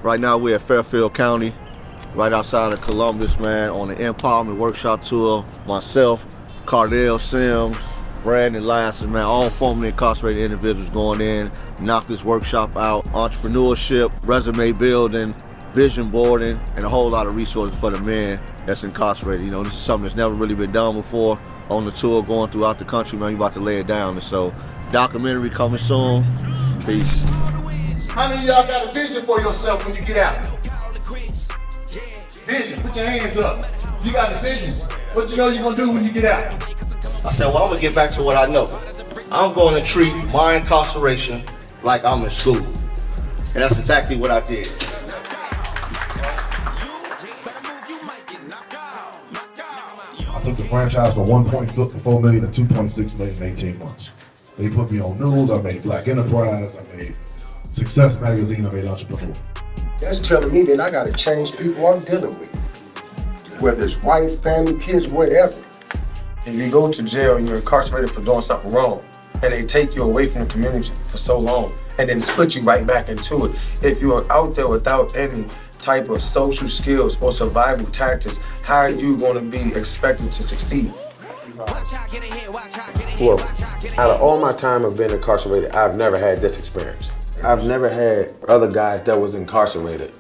Right now we're at Fairfield County, right outside of Columbus, man, on the Empowerment Workshop Tour. Myself, Cardell Sims, Brandon Lasson, man, all formerly incarcerated individuals going in, knock this workshop out. Entrepreneurship, resume building, vision boarding, and a whole lot of resources for the men that's incarcerated. You know, this is something that's never really been done before on the tour going throughout the country, man. You about to lay it down. And so, documentary coming soon. Peace. How many of y'all got a vision for yourself when you get out? Vision, put your hands up. You got a vision. What you know you're gonna do when you get out? I said, well, I'm gonna get back to what I know. I'm going to treat my incarceration like I'm in school. And that's exactly what I did. I took the franchise from 1.4 million to 2.6 million in 18 months. They put me on news, I made Black Enterprise, I made Success Magazine, I made Entrepreneur. That's telling me that I gotta change people I'm dealing with. Whether it's wife, family, kids, whatever. If you go to jail and you're incarcerated for doing something wrong, and they take you away from the community for so long, and then split you right back into it. If you're out there without any type of social skills or survival tactics, how are you gonna be expected to succeed? Well, out of all my time of being incarcerated, I've never had this experience. I've never had other guys that was incarcerated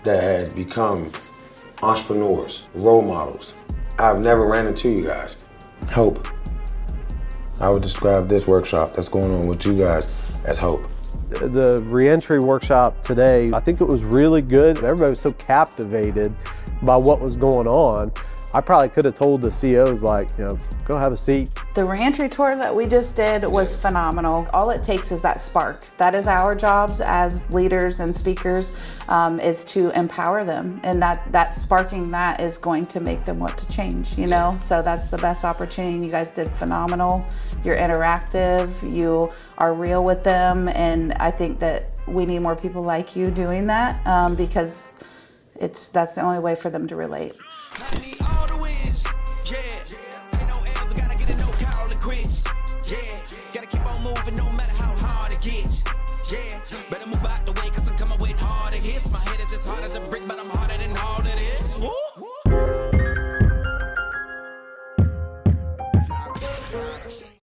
that has become entrepreneurs, role models. I've never ran into you guys. Hope. I would describe this workshop that's going on with you guys as hope. The reentry workshop today, I think it was really good. Everybody was so captivated by what was going on. I probably could have told the CEOs, like, you know, go have a seat. The reentry tour that we just did was phenomenal. All it takes is that spark. That is our jobs as leaders and speakers, is to empower them. And that sparking that is going to make them want to change, you know? So that's the best opportunity. You guys did phenomenal. You're interactive, you are real with them. And I think that we need more people like you doing that, because that's the only way for them to relate.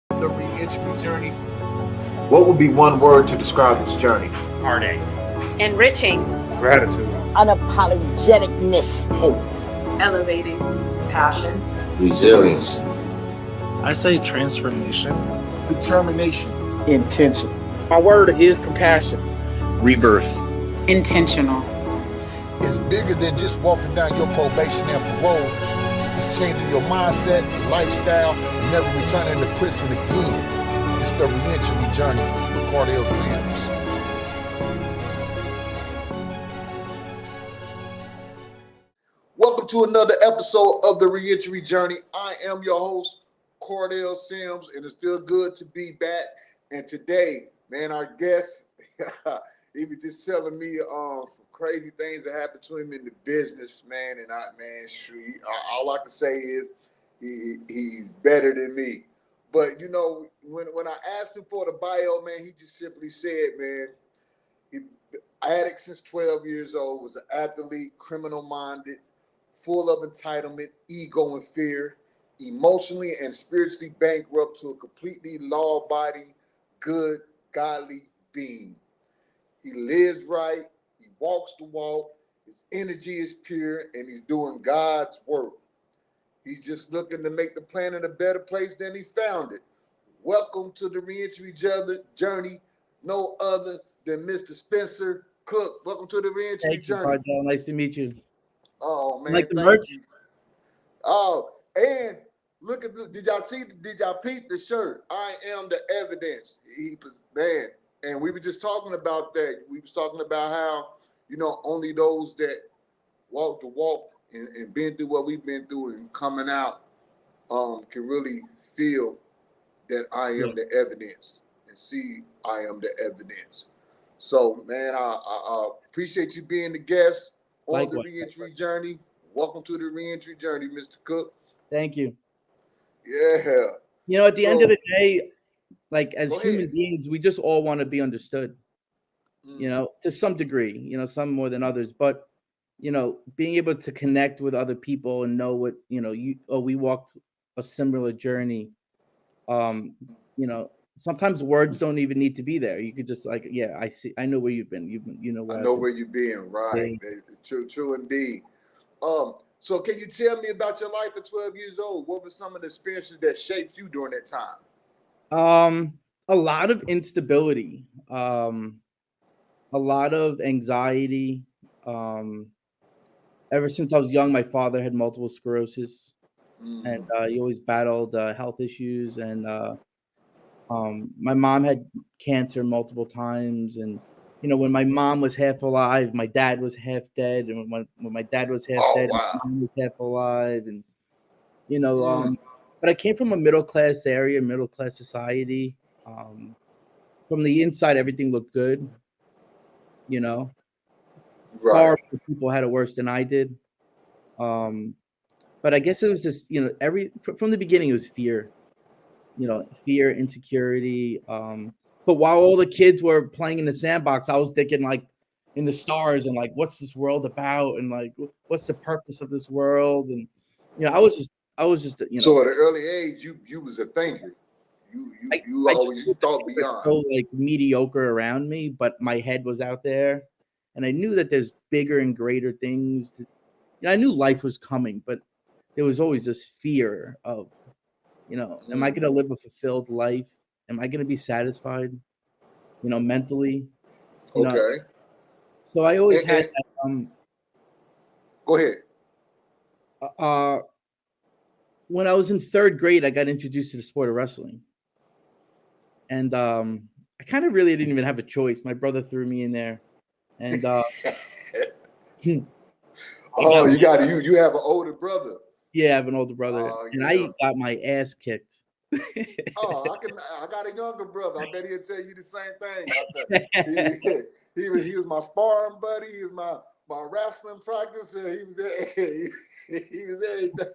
The reentry journey. What would be one word to describe this journey? Heartache. Enriching. Gratitude. Unapologeticness. Hope. Elevating. Passion. Resilience. I say transformation. Determination. Intention. My word is compassion. Rebirth. Intentional. It's bigger than just walking down your probation and parole. It's changing your mindset, lifestyle, and never returning to prison again. It's the reentry journey with Cardell Sims. Welcome to another episode of the Reentry Journey. I am your host, Cardell Sims, and it feels good to be back. And today, man, our guest, he was just telling me crazy things that happened to him in the business, man. And all I can say is he's better than me. But you know, when I asked him for the bio, man, he just simply said, man, addict since 12 years old, was an athlete, criminal-minded, full of entitlement, ego, and fear, emotionally and spiritually bankrupt to a completely law-abiding, good, godly being. He lives right, he walks the walk, his energy is pure, and he's doing God's work. He's just looking to make the planet a better place than he found it. Welcome to the reentry journey, no other than Mr. Spencer Cook. Welcome to the reentry journey. Thank you, Cardell. Nice to meet you. Oh man, like the merch. You. Oh, and look at did y'all peep the shirt? I am the evidence. Man, and we were just talking about that. We was talking about how, you know, only those that walk the walk and been through what we've been through and coming out can really feel that I am the evidence and see I am the evidence. So man, I appreciate you being the guest on Likewise. the reentry journey. Welcome to the reentry journey, Mr. Cook. Thank you. Yeah. You know, at the end of the day, like as Go human ahead. beings, we just all want to be understood. you know, to some degree, you know, some more than others, but you know, being able to connect with other people and know what, you know, we walked a similar journey. You know, sometimes words don't even need to be there. You could just like, yeah, I know where you've been. You know where I I've know been. where you've been, right? True indeed. So can you tell me about your life at 12 years old? What were some of the experiences that shaped you during that time? A lot of instability, a lot of anxiety. Ever since I was young, my father had multiple sclerosis, and he always battled health issues. And my mom had cancer multiple times. And you know, when my mom was half alive, my dad was half dead, and when my dad was half dead, my mom was half alive. And you know, but I came from a middle class area, middle class society. From the inside, everything looked good. You know, far more people had it worse than I did. But I guess it was just, you know, from the beginning it was fear. You know, fear, insecurity. But while all the kids were playing in the sandbox, I was thinking like in the stars and like, what's this world about? And like, what's the purpose of this world? And you know, I was just, you know. So at an early age, you was a thinker. You always thought beyond. So like mediocre around me, but my head was out there, and I knew that there's bigger and greater things. You know, I knew life was coming, but there was always this fear of, you know, am I going to live a fulfilled life? Am I going to be satisfied? You know, mentally. You know? So I always had that. Go ahead. When I was in third grade, I got introduced to the sport of wrestling. And I kind of really didn't even have a choice. My brother threw me in there. And oh, you have an older brother. Yeah, I have an older brother. And I got my ass kicked. I got a younger brother. I bet he'll tell you the same thing. He was my sparring buddy. He was my wrestling practice. He was there. He was everything.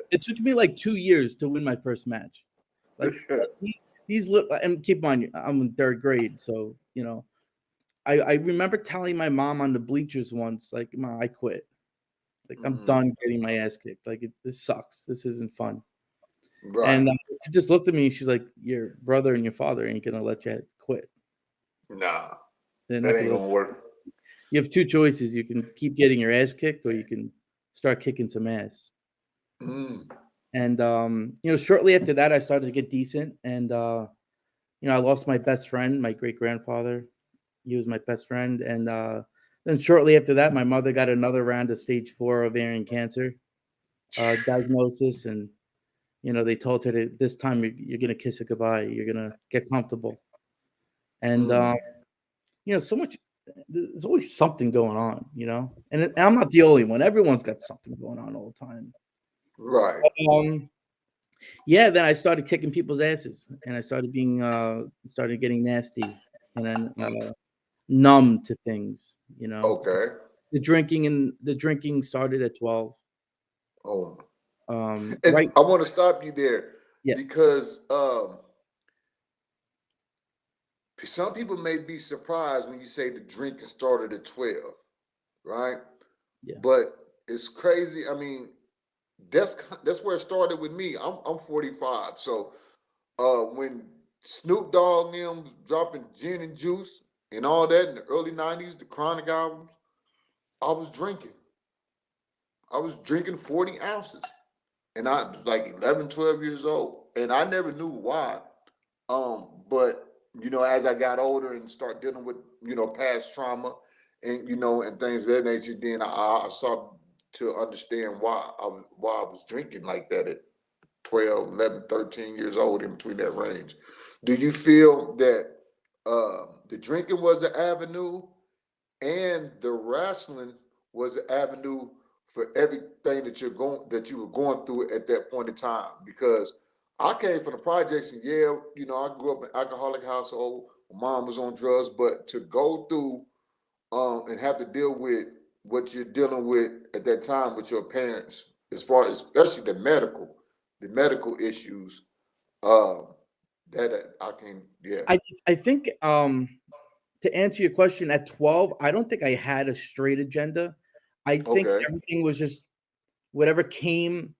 It took me like 2 years to win my first match. Like he's and keep in mind, I'm in third grade, so you know, I remember telling my mom on the bleachers once, like, "Mom, I quit. Like, I'm done getting my ass kicked. Like, this sucks. This isn't fun." Right. And she just looked at me and she's like, "Your brother and your father ain't gonna let you quit." Nah, that ain't gonna work. You have two choices. You can keep getting your ass kicked, or you can start kicking some ass. And you know, shortly after that, I started to get decent. And you know, I lost my best friend, my great grandfather. He was my best friend. And then shortly after that, my mother got another round of stage 4 ovarian cancer diagnosis. And you know, they told her that this time you're gonna kiss it goodbye. You're gonna get comfortable. And you know, so much. There's always something going on, you know, and I'm not the only one. Everyone's got something going on all the time. Right. Yeah. Then I started kicking people's asses, and I started started getting nasty, and then numb to things, you know. Okay. The drinking started at 12. Oh. Right. I want to stop you there. Yeah. Because some people may be surprised when you say the drinking started at 12, right? Yeah. But it's crazy. I mean, that's where it started with me. I'm 45, so when Snoop Dogg and them was dropping Gin and Juice and all that in the early 90s, the Chronic albums, I was drinking. I was drinking 40 ounces, and I was like 11, 12 years old, and I never knew why. But you know, as I got older and start dealing with, you know, past trauma and, you know, and things of that nature, then I started to understand why I was drinking like that at 12, 11, 13 years old, in between that range. Do you feel that the drinking was an avenue and the wrestling was an avenue for everything that you were going through at that point in time? Because I came from the projects, and yeah, you know, I grew up in an alcoholic household. My mom was on drugs, but to go through and have to deal with what you're dealing with at that time with your parents, as far as especially the medical issues, that I can, yeah. I think to answer your question, at 12, I don't think I had a straight agenda. I think Okay. everything was just whatever came,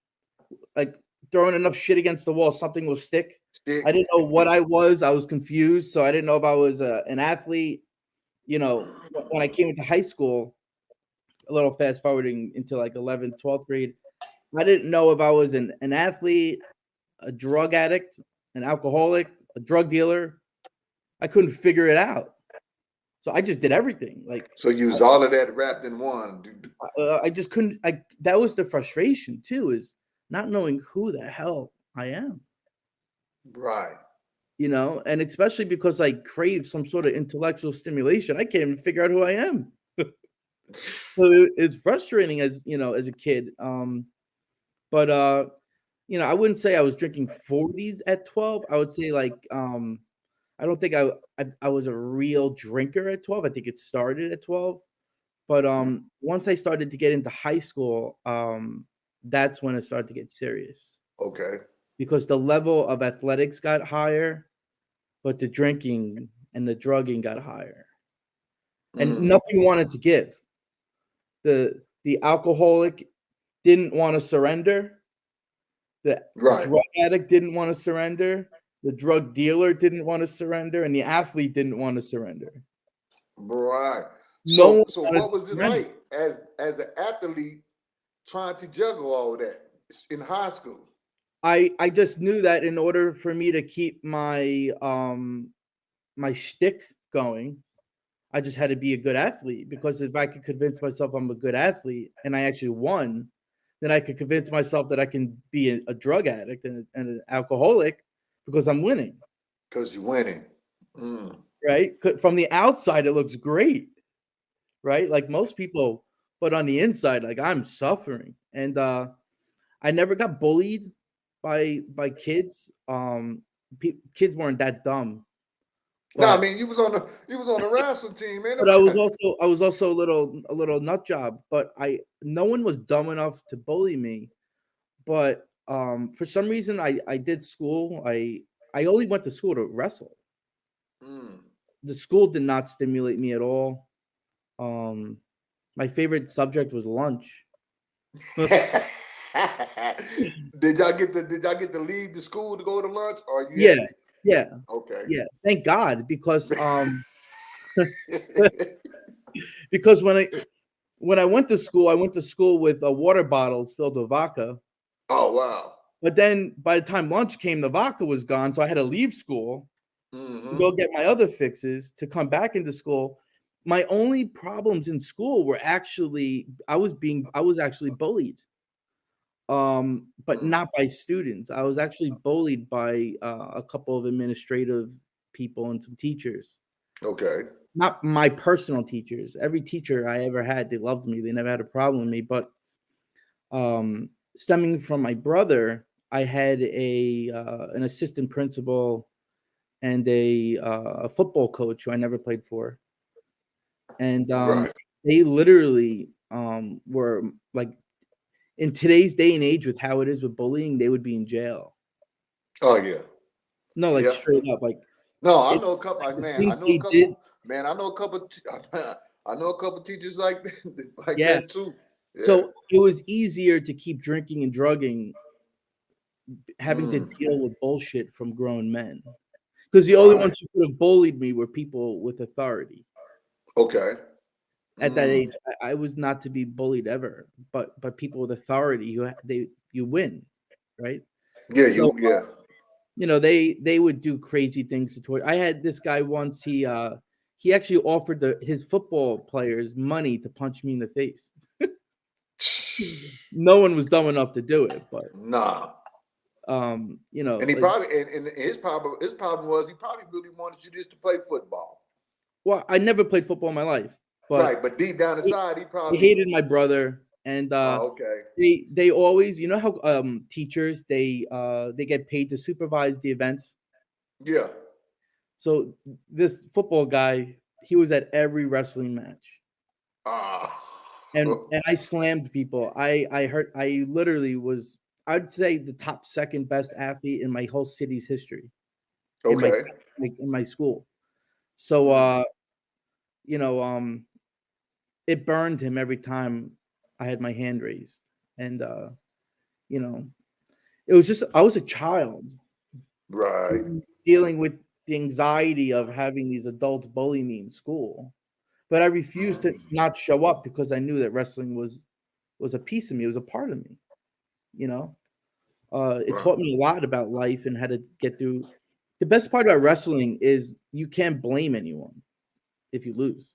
like throwing enough shit against the wall, something will stick. Stick. I didn't know what I was. I was confused. So I didn't know if I was an athlete. You know, when I came into high school, a little fast forwarding into like 11th, 12th grade, I didn't know if I was an athlete, a drug addict, an alcoholic, a drug dealer. I couldn't figure it out. So I just did everything. Like, So you was all of that wrapped in one. I just couldn't. That was the frustration too, is not knowing who the hell I am. Right. You know, and especially because I crave some sort of intellectual stimulation, I can't even figure out who I am. So it's frustrating as as a kid. But I wouldn't say I was drinking 40s at 12. I would say like I don't think I was a real drinker at 12. I think it started at 12. But once I started to get into high school, that's when it started to get serious. Okay. Because the level of athletics got higher, but the drinking and the drugging got higher. And nothing wanted to give. The alcoholic didn't want to surrender. The drug addict didn't want to surrender. The drug dealer didn't want to surrender, and the athlete didn't want to surrender. Right. No So one what was it surrender. like as an athlete trying to juggle all that in high school? I just knew that in order for me to keep my my shtick going, I just had to be a good athlete, because if I could convince myself I'm a good athlete and I actually won, then I could convince myself that I can be a drug addict and an alcoholic because I'm winning. Because you're winning. Right? From the outside, it looks great, right? Like most people, but on the inside, like I'm suffering. And I never got bullied by kids. Kids weren't that dumb. No, I mean you was on the wrestling team, man. But I was also a little nut job. But no one was dumb enough to bully me. But for some reason, I did school. I only went to school to wrestle. The school did not stimulate me at all. My favorite subject was lunch. Did y'all get to leave the school to go to lunch, or you? Yeah. Okay. Yeah. Thank God, because because when I went to school with water bottles filled with vodka. Oh wow! But then by the time lunch came, the vodka was gone, so I had to leave school to go get my other fixes to come back into school. My only problems in school were actually I was actually bullied. But not by students. I was actually bullied by a couple of administrative people and some teachers. Okay. Not my personal teachers. Every teacher I ever had, they loved me. They never had a problem with me. But stemming from my brother, I had an assistant principal and a football coach who I never played for. And they literally were like, in today's day and age, with how it is with bullying, they would be in jail. Oh yeah. No, like straight up, like. No, I know a couple. I know a couple teachers like that too. Yeah. So it was easier to keep drinking and drugging, having to deal with bullshit from grown men, because the only ones who could have bullied me were people with authority. Okay. At that age, I was not to be bullied ever, but people with authority, you win, right? Yeah, they would do crazy things to torture. I had this guy once. He actually offered his football players money to punch me in the face. No one was dumb enough to do it, but nah. And he probably and his problem was he probably really wanted you just to play football. Well, I never played football in my life. But deep down inside, he hated my brother, and they always, how teachers they get paid to supervise the events. Yeah. So this football guy, he was at every wrestling match. And I slammed people. I literally was, I'd say, the top second best athlete in my whole city's history. Okay. In my school. So you know, it burned him every time I had my hand raised. And, you know, it was just, I was a child. Right. Dealing with the anxiety of having these adults bully me in school. But I refused to not show up because I knew that wrestling was a piece of me. It was a part of me, you know? It taught me a lot about life and how to get through. The best part about wrestling is you can't blame anyone if you lose.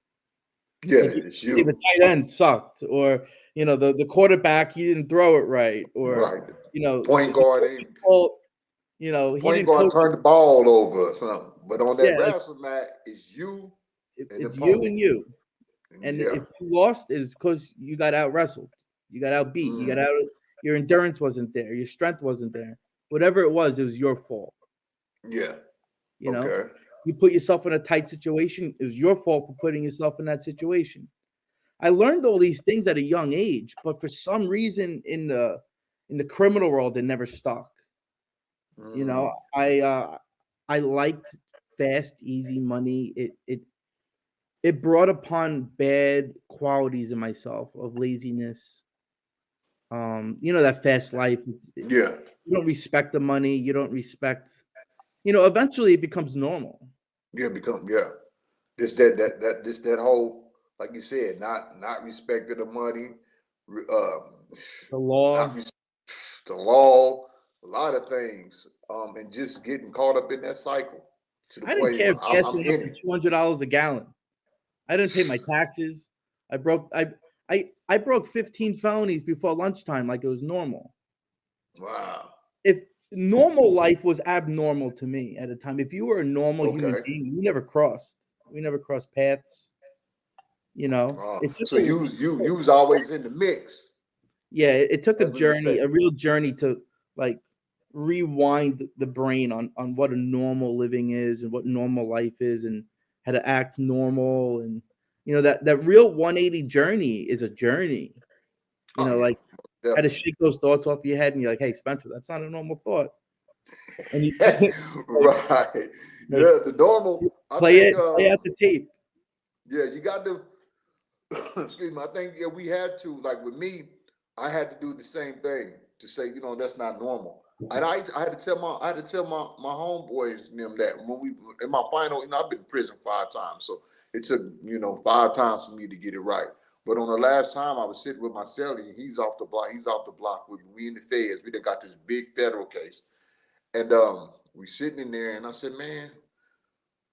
Yeah, Like, it's you. the tight end sucked, or you know, the quarterback, he didn't throw it right, or you know, point guard, you know, he point didn't guard coach. turned the ball over or something. But on that Yeah, like, wrestling mat, it's you. it's you and you. And yeah. if you lost, is because you got out wrestled, you got outbeat, you got out. Your endurance wasn't there, your strength wasn't there. Whatever it was your fault. Yeah. You know, you put yourself in a tight situation. It was your fault for putting yourself in that situation. I learned all these things at a young age, but for some reason in the criminal world, it never stuck. You know, I liked fast, easy money. It brought upon bad qualities in myself of laziness. You know, that fast life. You don't respect the money. You don't respect. You know, eventually it becomes normal. This that whole, like you said, not respecting the money, the law, a lot of things, and just getting caught up in that cycle. To the I didn't point care if where gas went up to $200 a gallon. I didn't pay my taxes. I broke 15 felonies before lunchtime like it was normal. Wow. If normal life was abnormal to me at a time, if you were a normal human being, we never crossed paths. You know, so you was always in the mix. Yeah, it took a journey, a real journey to like rewind the brain on what a normal living is and what normal life is and how to act normal. And you know, that real 180 journey is a journey. You know, like how to shake those thoughts off your head and you're like, hey, Spencer, that's not a normal thought. And you, right. Yeah, the normal. Play out the tape. Yeah, you got to. Excuse me. I think we had to, like with me, I had to do the same thing to say, you know, that's not normal. And I had to tell my homeboys and them that when we in my final, you know, I've been in prison 5 times, so it took 5 times for me to get it right. But on the last time, I was sitting with my cellie, and he's off the block with me in the feds. We done got this big federal case, and we sitting in there, and I said, man,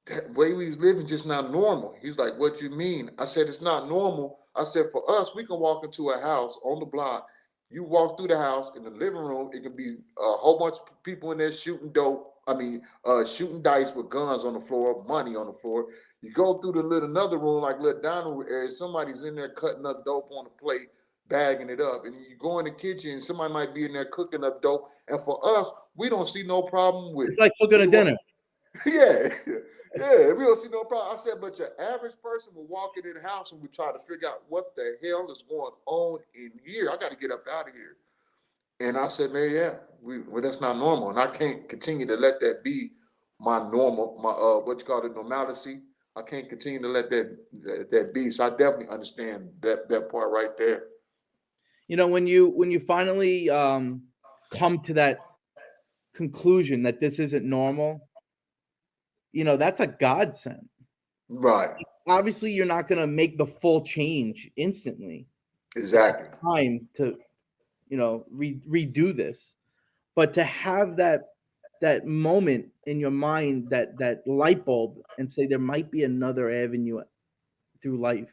that way we was living just not normal. He's like, what you mean? I said, it's not normal. I said, for us, we can walk into a house on the block. You walk through the house in the living room, it can be a whole bunch of people in there shooting shooting dice with guns on the floor, money on the floor. You go through another room, like little dining room area, somebody's in there cutting up dope on a plate, bagging it up. And you go in the kitchen, somebody might be in there cooking up dope. And for us, we don't see no problem with it. It's like cooking a dinner. Yeah. Yeah, we don't see no problem. I said, but your average person will walk into the house and we try to figure out what the hell is going on in here. I got to get up out of here. And I said, man, that's not normal. And I can't continue to let that be my normal, normalcy. I can't continue to let that be. So I definitely understand that part right there. You know, when you finally come to that conclusion that this isn't normal, you know, that's a godsend. Right. Obviously, you're not going to make the full change instantly. Exactly. Time to, you know, redo this. But to have that moment in your mind, that light bulb, and say there might be another avenue through life,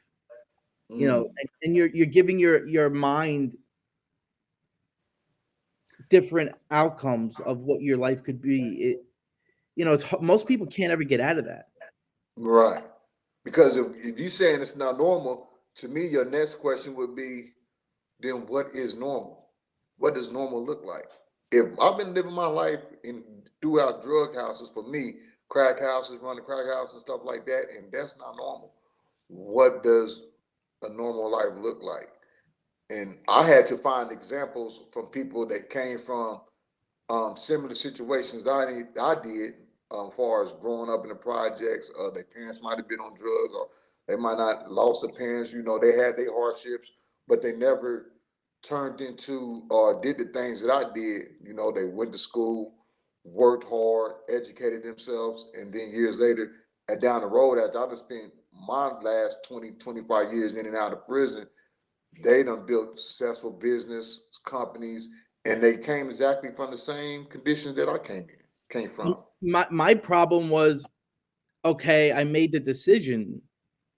you know, and you're giving your mind different outcomes of what your life could be. You know, most people can't ever get out of that. Right. Because if you're saying it's not normal, to me, your next question would be, then what is normal? What does normal look like? If I've been living my life throughout drug houses, for me, crack houses, running crack houses, and stuff like that, and that's not normal. What does a normal life look like? And I had to find examples from people that came from similar situations that I did, as far as growing up in the projects. Their parents might have been on drugs, or They might not lost their parents. You know, they had their hardships, but they never turned into or did the things that I did. You know, they went to school, worked hard, educated themselves, and then years later, and down the road, after I just spent my last 20, 25 years in and out of prison, they done built successful business companies, and they came exactly from the same conditions that I came from. My problem was, okay, I made the decision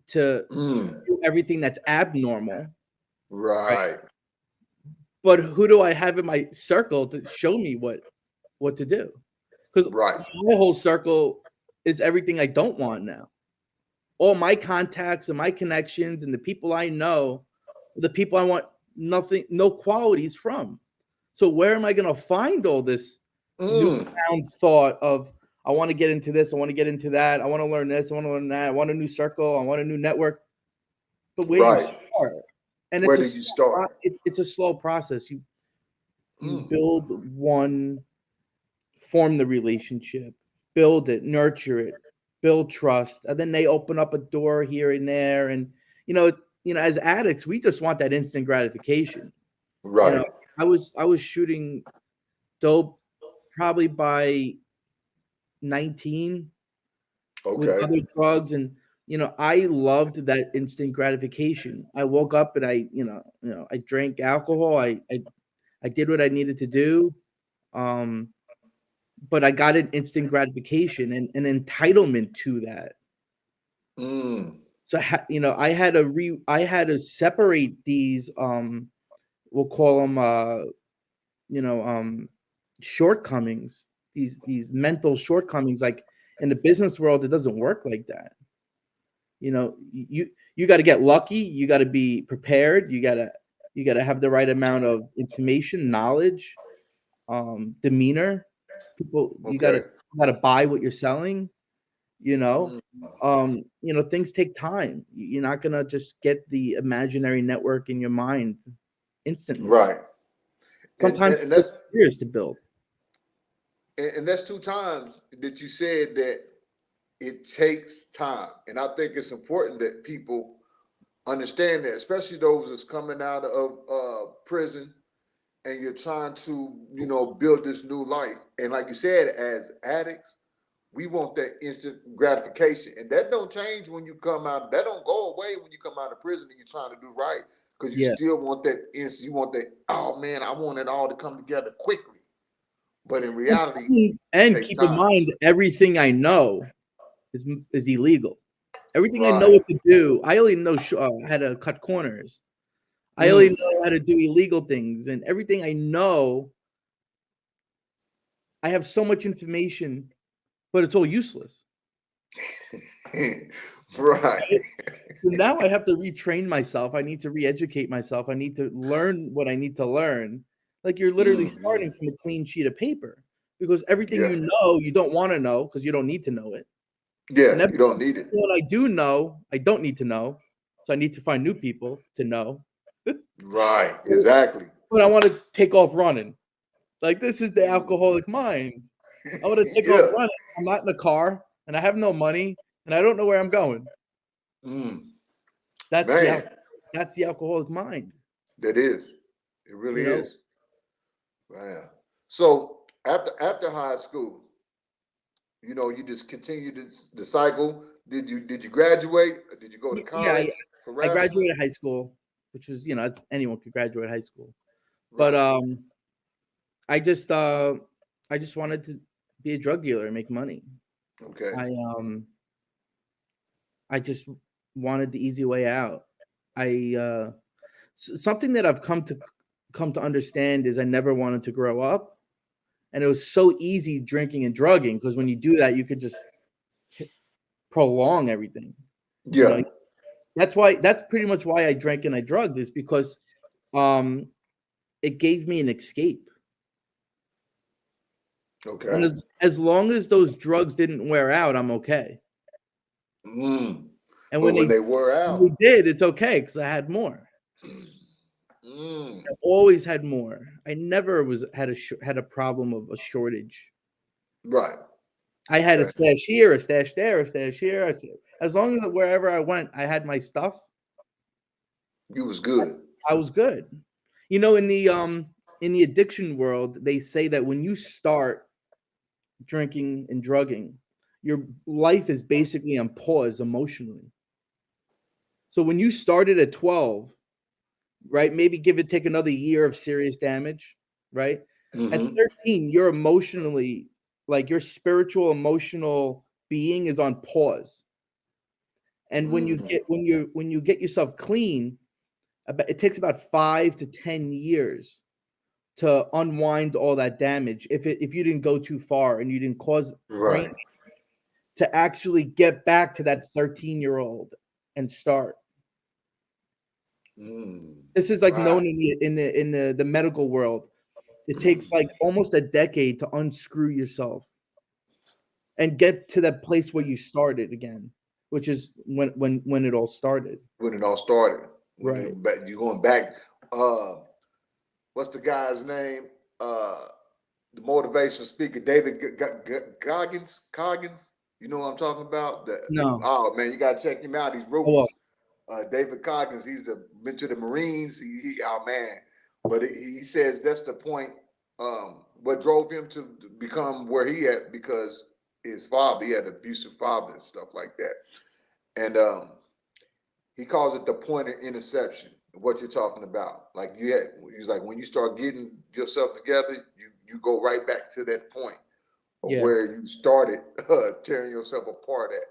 to do everything that's abnormal. Right. But who do I have in my circle to show me what to do? Because my whole circle is everything I don't want now. All my contacts and my connections and the people I know, the people I want no qualities from. So where am I going to find all this newfound thought of, I want to get into this, I want to get into that, I want to learn this, I want to learn that, I want a new circle, I want a new network. But where do you start? And where do you start? It's a slow process. You build one, form the relationship, build it, nurture it, build trust, and then they open up a door here and there. And you know, as addicts, we just want that instant gratification. Right. You know, I was shooting dope probably by 19 with other drugs, and I loved that instant gratification. I woke up and I drank alcohol. I did what I needed to do, but I got an instant gratification and an entitlement to that. So I had to separate these we'll call them shortcomings, these mental shortcomings. Like in the business world, it doesn't work like that. You got to get lucky. You got to be prepared. You got to have the right amount of information, knowledge, demeanor. People, you got to buy what you're selling. Things take time. You're not gonna just get the imaginary network in your mind instantly. Right. Sometimes and that's years to build. And that's 2 times that you said that it takes time. And I think it's important that people understand that, especially those that's coming out of prison and you're trying to, build this new life. And like you said, as addicts, we want that instant gratification. And that don't change when you come out. That don't go away when you come out of prison and you're trying to do right. Because you still want that instant. You want that, oh man, I want it all to come together quickly. But in reality, and keep in mind, everything I know is illegal. Everything I know what to do, I only know how to cut corners. I only know how to do illegal things, and everything I know, I have so much information, but it's all useless. Right. So now I have to retrain myself. I need to re-educate myself. I need to learn what I need to learn. Like you're literally starting from a clean sheet of paper, because everything you know, you don't want to know because you don't need to know it. Yeah, you don't need it. What I do know, I don't need to know. So I need to find new people to know. Right, exactly. But I want to take off running. Like, this is the alcoholic mind. I want to take off running. I'm not in a car, and I have no money, and I don't know where I'm going. That's the alcoholic mind. That is. It really is. Wow. So after high school, you just continued the cycle. Did you graduate? Or did you go to college? I graduated high school, which was, anyone could graduate high school. But I just wanted to be a drug dealer and make money. Okay. I just wanted the easy way out. Something that I've come to understand is I never wanted to grow up. And it was so easy drinking and drugging, because when you do that, you could just prolong everything. Yeah. That's pretty much why I drank and I drugged, is because it gave me an escape. Okay. And as long as those drugs didn't wear out, I'm okay. And when they wore out, we did. It's okay, because I had more. I always had more. I never had a problem of a shortage. Right. I had a stash here, a stash there, a stash here, as long as wherever I went, I had my stuff. You was good. I was good. You know, in the addiction world, they say that when you start drinking and drugging, your life is basically on pause emotionally. So when you started at 12, right, maybe take another year of serious damage, right? At 13, you're emotionally, like your spiritual, emotional being is on pause. And when you get yourself clean, it takes about 5 to 10 years to unwind all that damage if you didn't go too far and you didn't cause brain damage, to actually get back to that 13-year-old and start. This is like known in the medical world. It takes like almost a decade to unscrew yourself and get to that place where you started again, which is when it all started. When it all started. Right. You're going back. What's the guy's name? The motivational speaker, David Goggins. You know what I'm talking about? No. Oh man, you gotta check him out. He's ruthless. David Coggins, he's the mentor of the Marines. Oh man, but he says that's the point. What drove him to become where he at, because his father, he had an abusive father and stuff like that, and he calls it the point of interception. What you're talking about, like he's like, when you start getting yourself together, you go right back to that point of where you started tearing yourself apart at.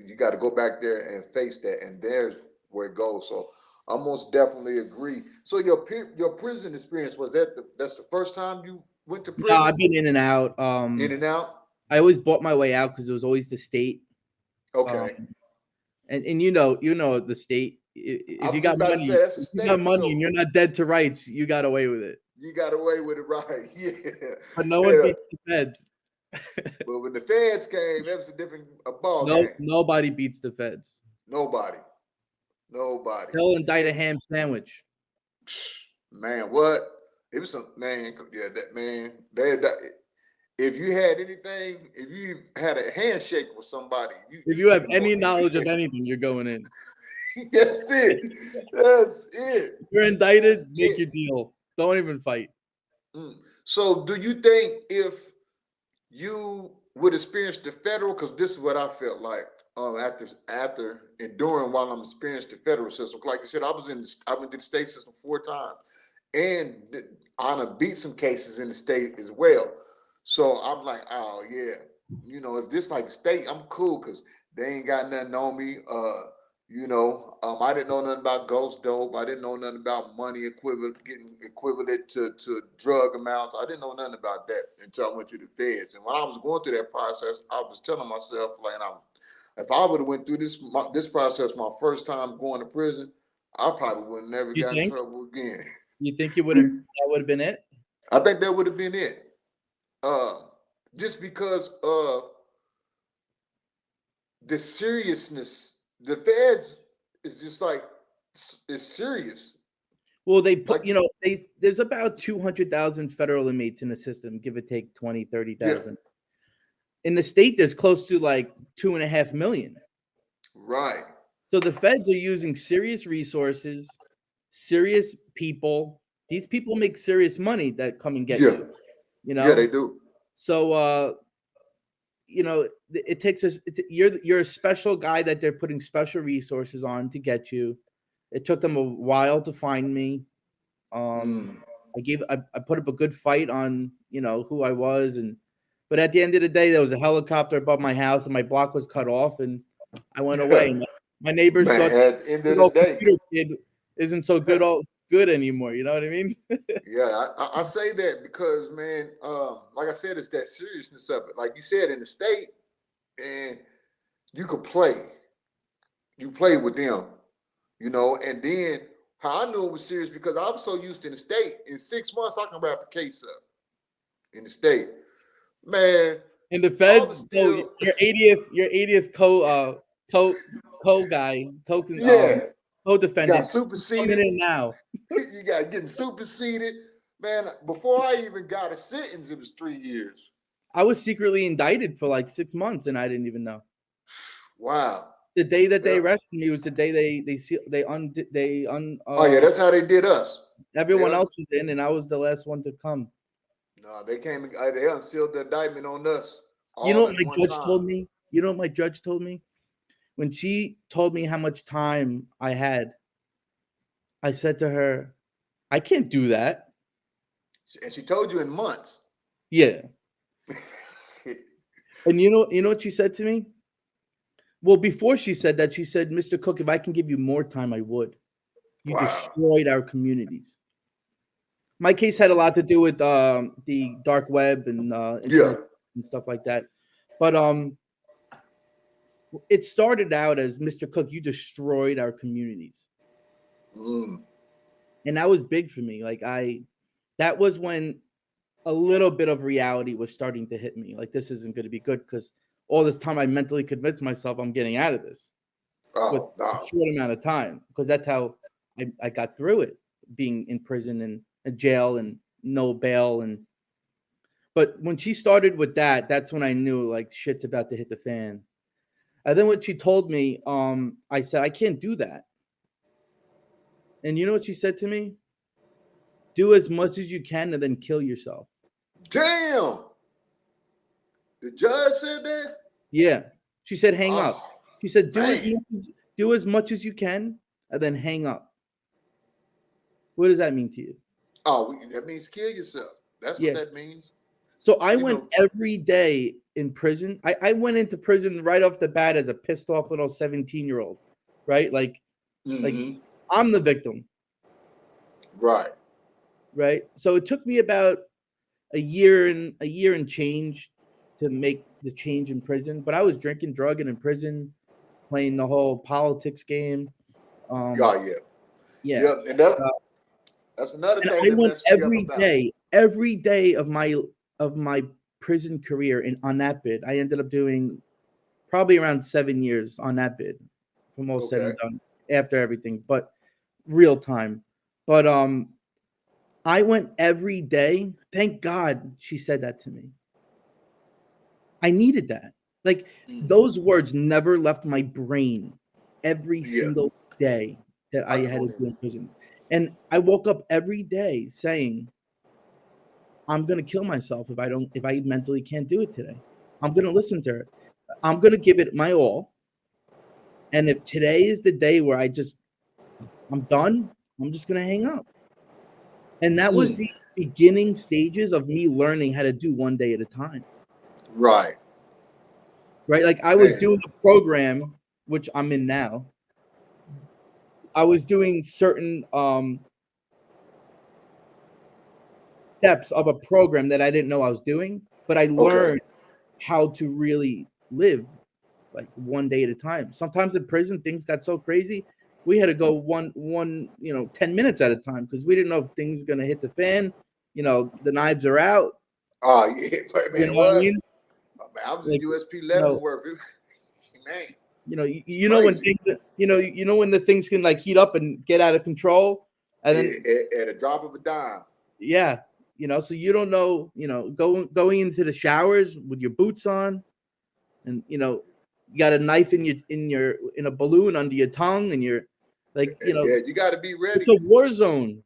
You got to go back there and face that, and there's where it goes. So I most definitely agree. So your prison experience, that's the first time you went to prison? No, I've been in and out. In and out? I always bought my way out because it was always the state. Okay. And you know the state. If you got money, and you're not dead to rights, you got away with it. You got away with it, right? Yeah. But no one beats the feds. But when the feds came, that was a different ball game. Nobody beats the feds. Nobody. They'll indict a ham sandwich. Man, what? It was some man. Yeah, that man. If you had anything, if you had a handshake with somebody, if you have any knowledge of anything, you're going in. That's it. You're indicted. Make your deal. Don't even fight. So, do you think if you would experience the federal, because this is what I felt like after enduring while I'm experiencing the federal system. Like I said, I've been to the state system 4 times, and I beat some cases in the state as well. So I'm like, oh yeah, if this like state, I'm cool because they ain't got nothing on me. I didn't know nothing about ghost dope. I didn't know nothing about money getting equivalent to drug amounts. I didn't know nothing about that until I went to the feds. And when I was going through that process, I was telling myself, like, if I would have went through this process my first time going to prison, I probably would have never got in trouble again. You think that would have been it? I think that would have been it. Just because of the seriousness. The feds is just like, it's serious. Well, they put, there's about 200,000 federal inmates in the system, give or take 20, 30,000. Yeah. In the state, there's close to like 2.5 million. Right. So the feds are using serious resources, serious people. These people make serious money that come and get you. Yeah, they do. So, it takes us. You're a special guy that they're putting special resources on to get you. It took them a while to find me. I put up a good fight on who I was, but at the end of the day, there was a helicopter above my house and my block was cut off, and I went away. My neighbors thought at the end of the day, kid isn't so good anymore. You know what I mean? Yeah, I say that because, man, like I said, it's that seriousness of it. Like you said, in the state, and you could play. You play with them, and then how I knew it was serious because I was so used to in the state. In 6 months, I can wrap a case up in the state. Man. In the feds, your 80th co-defendant. Got superseded in now. You got getting superseded. Man, before I even got a sentence, it was 3 years. I was secretly indicted for like 6 months and I didn't even know. Wow. The day that they Yeah. arrested me was the day Oh yeah, that's how they did us. everyone They un- else was in, and I was the last one to come. No, they came. They unsealed the indictment on us. You know All what at my one judge time. told me? You know what my judge told me? When she told me how much time I had, I said to her, I can't do that. And she told you in months. Yeah. And you know what she said to me? Well, before she said that, she said, Mr. Cook, if I can give you more time, I would. You Wow. destroyed our communities. My case had a lot to do with the dark web and internet and stuff like that. But it started out as, Mr. Cook, you destroyed our communities. Mm. And that was big for me. Like that was when a little bit of reality was starting to hit me. Like, this isn't going to be good, because all this time I mentally convinced myself I'm getting out of this with a short amount of time, because that's how I got through it, being in prison and jail and no bail. But when she started with that, that's when I knew, like, shit's about to hit the fan. And then when she told me, I said, I can't do that. And you know what she said to me? Do as much as you can and then kill yourself. Damn. The judge said that? Yeah. She said, hang up. She said, man. do as much as you can and then hang up. What does that mean to you? Oh, that means kill yourself. That's what that means. So I went every day in prison. I went into prison right off the bat as a pissed off little 17-year-old, right? Like I'm the victim. Right. Right. So it took me about a year and change to make the change in prison. But I was drinking, drugging in prison, playing the whole politics game. Yeah. And that's another thing. I went every day of my prison career on that bid. I ended up doing probably around 7 years on that bid, from all said and done, after everything, but real time. But I went every day. Thank God she said that to me. I needed that. Like, those words never left my brain every single day that I had to do in prison. And I woke up every day saying, I'm going to kill myself if I mentally can't do it today. I'm going to listen to her. I'm going to give it my all. And if today is the day where I'm done, I'm just going to hang up. And that was the beginning stages of me learning how to do one day at a time. Right. Right. Like, I was doing a program, which I'm in now. I was doing certain steps of a program that I didn't know I was doing, but I learned how to really live, like, one day at a time. Sometimes in prison, things got so crazy, we had to go one 10 minutes at a time, because we didn't know if things are going to hit the fan. The knives are out. Oh yeah, but man, what I mean? I was in USP Leavenworth. Man. You know when things, when the things can, like, heat up and get out of control, and then at a drop of a dime. Yeah, so you don't know, going into the showers with your boots on, and you got a knife in a balloon under your tongue, and you're like, you got to be ready. It's a war zone.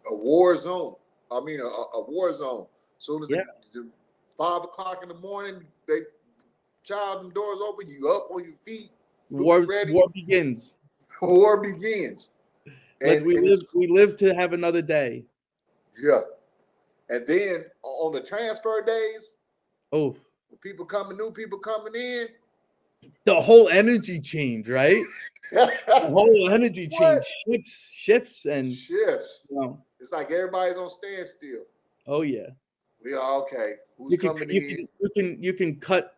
A war zone. I mean, a war zone. Soon as the 5 o'clock in the morning, they child and doors open, you up on your feet. War begins. War begins. Like, we live to have another day. Yeah. And then on the transfer days, when new people coming in, the whole energy change, right? The whole energy change shifts. It's like everybody's on standstill. Oh yeah. We are okay. Who's coming in? You can cut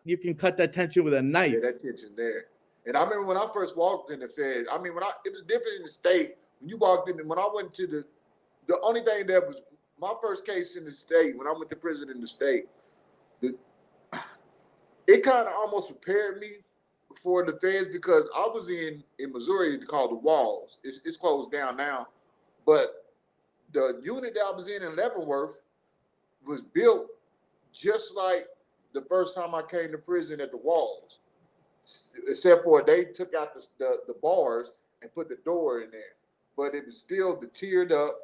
that tension with a knife. Yeah, that tension there. And I remember when I first walked in the Fed. I mean, it was different in the state. When you walked in, when I went to the only thing that was my first case in the state, when I went to prison in the state, it kind of almost prepared me for the feds, because I was in Missouri called the Walls. It's closed down now, but the unit that I was in Leavenworth was built just like the first time I came to prison at the Walls. except for they took out the bars and put the door in there, but it was still the tiered up.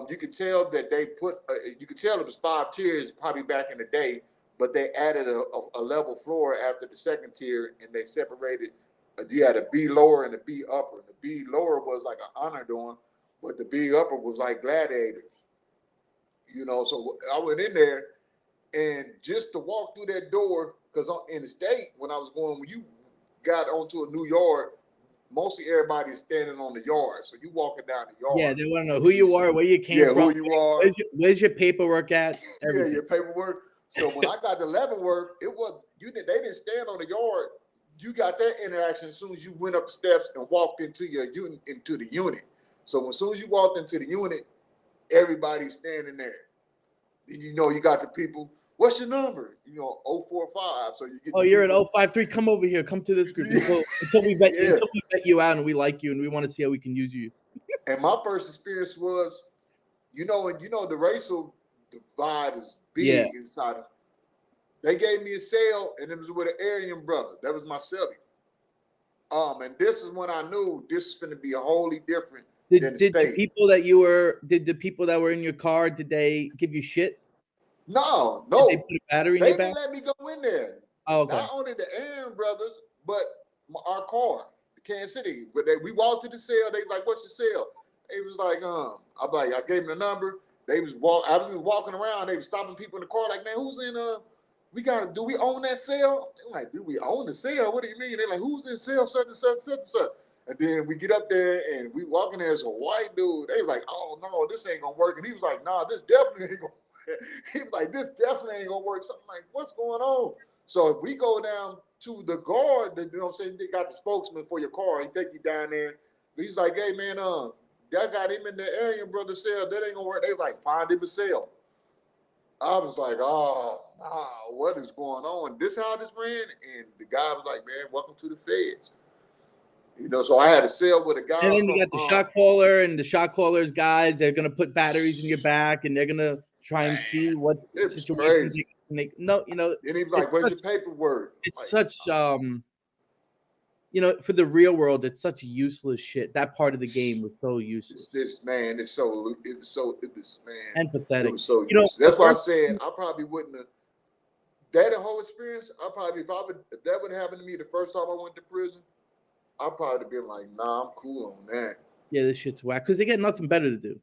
You could tell that they put. You could tell it was 5 tiers probably back in the day, but they added a level floor after the second tier, and they separated. You had a B lower and a B upper. The B lower was like an honor dorm, but the B upper was like gladiators. You know, so I went in there, and just to walk through that door, because in the state when I was going, when you got onto a new yard, mostly everybody is standing on the yard. So you walking down the yard. Yeah, they want to know who you are, where you came from. Who you are. Where's your paperwork at? Everything. Yeah, your paperwork. So when I got the level work, they didn't stand on the yard. You got that interaction as soon as you went up the steps and walked into the unit. So as soon as you walked into the unit, everybody's standing there. Then you know you got the people. What's your number? 045. So you get. Oh, you're at 053. Come over here. Come to this group until we vet you out and we like you and we want to see how we can use you. And my first experience was, the racial divide is big inside of. They gave me a cell, and it was with an Aryan brother. That was my cellie. And this is when I knew this is going to be a wholly different than the state. Did the people that were in your car, did they give you shit? No. Did they put a battery in your back? They didn't let me go in there. Oh, okay. Not only the Aryan brothers, but our car, the Kansas City. But we walked to the cell. They was like, "What's your cell?" They was like, I gave them the number. I was walking around. They was stopping people in the car, like, "Man, who's in do we own that cell?" I'm like, "Do we own the cell? What do you mean?" They're like, "Who's in cell such and such, such and such?" And then we get up there and we walk in there as a white dude. They was like, "Oh no, this ain't gonna work." And he was like, "Nah, this definitely ain't gonna work." He was like, "This definitely ain't gonna work." Something like, "What's going on?" So if we go down to the guard, you know what I'm saying, they got the spokesman for your car. He take you down there. He's like, "Hey man, that got him in the Aryan brother cell. That ain't gonna work." They like, "Find him a cell." I was like, "Oh, nah, what is going on?" This how this ran, and the guy was like, "Man, welcome to the feds." So I had a cell with a guy. And then you got the shot caller, and the shot caller's guys. They're gonna put batteries in your back, and they're gonna try and see what situations you can make. No, And he was like, "Where's your paperwork?" It's such for the real world, it's such useless shit. That part of the game was so useless. It was and pathetic. It was so useless. That's why I said I probably wouldn't have. That whole experience, if that would happen to me the first time I went to prison, I'd probably been like, "Nah, I'm cool on that." Yeah, this shit's whack because they got nothing better to do.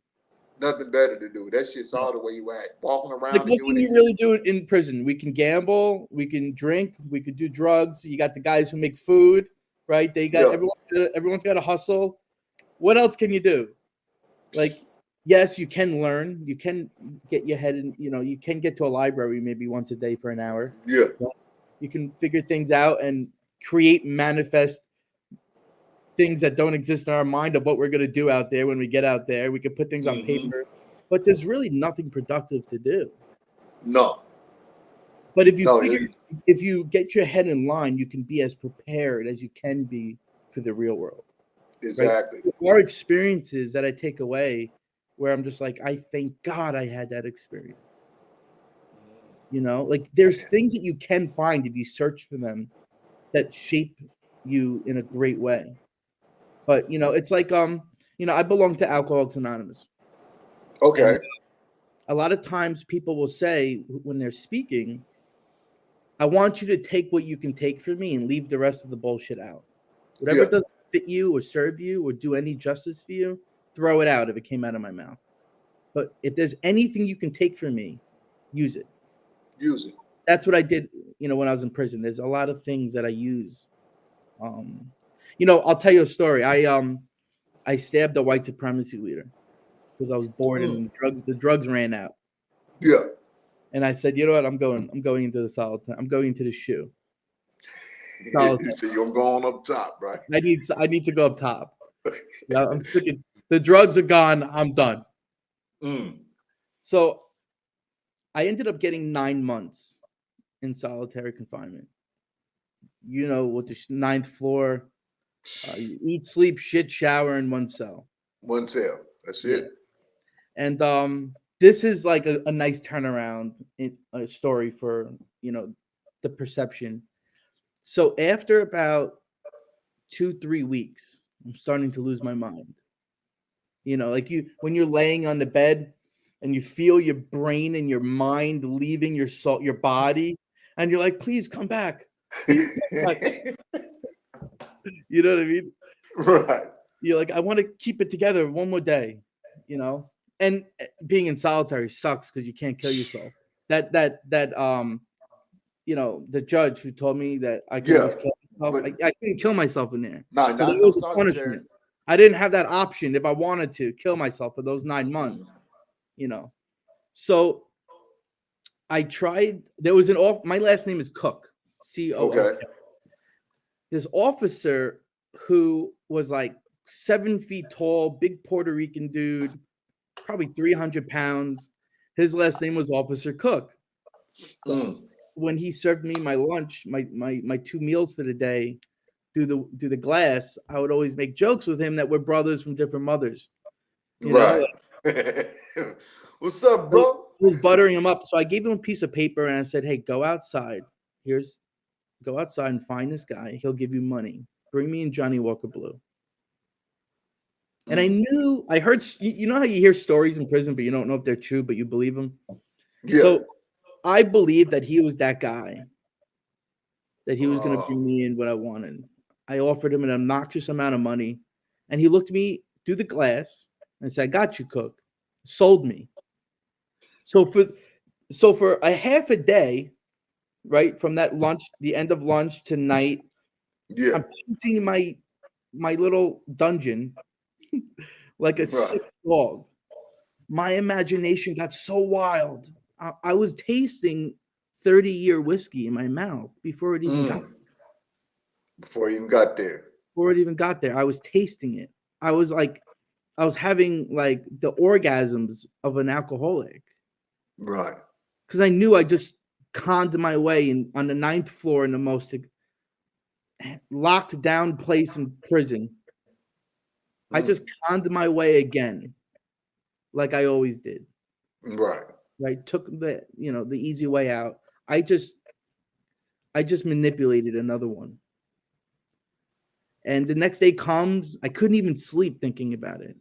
Nothing better to do. That shit's all the way you act. Walking around. Like, what can you really do in prison? We can gamble, we can drink, we could do drugs. You got the guys who make food, right? They got everyone's got to hustle. What else can you do? Like, yes, you can learn. You can get your head in. You can get to a library maybe once a day for an hour. Yeah. You can figure things out and manifest things that don't exist in our mind of what we're going to do out there when we get out there. We can put things on paper, but there's really nothing productive to do. No. But if you get your head in line, you can be as prepared as you can be for the real world. Exactly. Right? There are experiences that I take away where I'm just like, I thank God I had that experience. Like there's things that you can find if you search for them that shape you in a great way. But it's like I belong to Alcoholics Anonymous. Okay. And a lot of times people will say when they're speaking, "I want you to take what you can take from me and leave the rest of the bullshit out. Whatever doesn't fit you or serve you or do any justice for you, throw it out if it came out of my mouth. But if there's anything you can take from me, use it." Use it. That's what I did, when I was in prison. There's a lot of things that I use. I'll tell you a story. I stabbed a white supremacy leader because I was bored and the drugs ran out. Yeah. And I said, "You know what? I'm going into the solitary. I'm going into the shoe." So you're going up top, right? I need to go up top. I'm sticking. The drugs are gone. I'm done. So I ended up getting 9 months in solitary confinement. With the 9th floor, you eat, sleep, shit, shower in one cell. One cell. That's it. And this is like a nice turnaround in a story for the perception. So after about 2-3 weeks, I'm starting to lose my mind. You know, like when you're laying on the bed and you feel your brain and your mind leaving your body, and you're like, please come back. Please come back. You know what I mean? Right. You're like, I want to keep it together one more day, you know? And being in solitary sucks because you can't kill yourself. You know, the judge who told me that I could always kill myself, I couldn't kill myself in there. No, so that was a punishment. I didn't have that option if I wanted to kill myself for those 9 months, you know. So I tried. There was my last name is Cook, C-O-O-K. Okay. This officer who was like 7 feet tall, big Puerto Rican dude, probably 300 pounds. His last name was Officer Cook. So when he served me my lunch, my 2 meals for the day through the glass, I would always make jokes with him that we're brothers from different mothers. Right. What's up, bro? I was buttering him up. So I gave him a piece of paper and I said, hey, go outside. Go outside and find this guy. He'll give you money. Bring me in Johnny Walker Blue. And I heard, you know how you hear stories in prison, but you don't know if they're true, but you believe them? Yeah. So I believed that he was that guy, that he was going to bring me in what I wanted. I offered him an obnoxious amount of money, and he looked me through the glass and said, I got you, Cook. Sold me. So for a half a day, right, from that lunch, the end of lunch to night, I'm pacing my little dungeon like a sick dog. My imagination got so wild. I was tasting 30-year whiskey in my mouth before it even got there. Before it even got there. Before it even got there, I was tasting it. I was having like the orgasms of an alcoholic. Right. Because I knew I just conned my way on the 9th floor in the most locked down place in prison. I just conned my way again, like I always did. Right. Right. Took the easy way out. I just manipulated another one. And the next day comes, I couldn't even sleep thinking about it.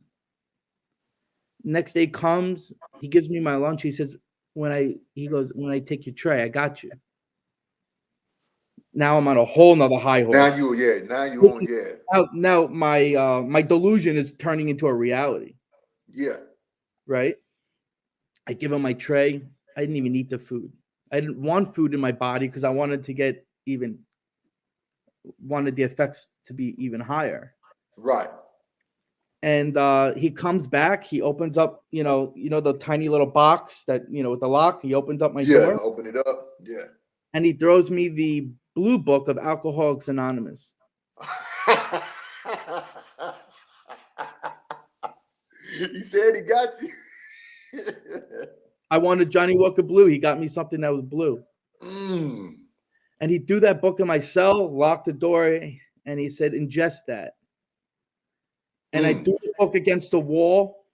Next day comes, he gives me my lunch. He says, when I take your tray, I got you. Now I'm on a whole nother high horse. Now my delusion is turning into a reality. Yeah. Right? I give him my tray. I didn't even eat the food. I didn't want food in my body because I wanted the effects to be even higher. Right. And he comes back. He opens up, the tiny little box that, with the lock. He opens up my door. Yeah, open it up. Yeah. And he throws me the blue book of Alcoholics Anonymous. He said he got you. I wanted Johnny Walker Blue. He got me something that was blue. And he threw that book in my cell, locked the door, and he said, ingest that. And I threw the book against the wall,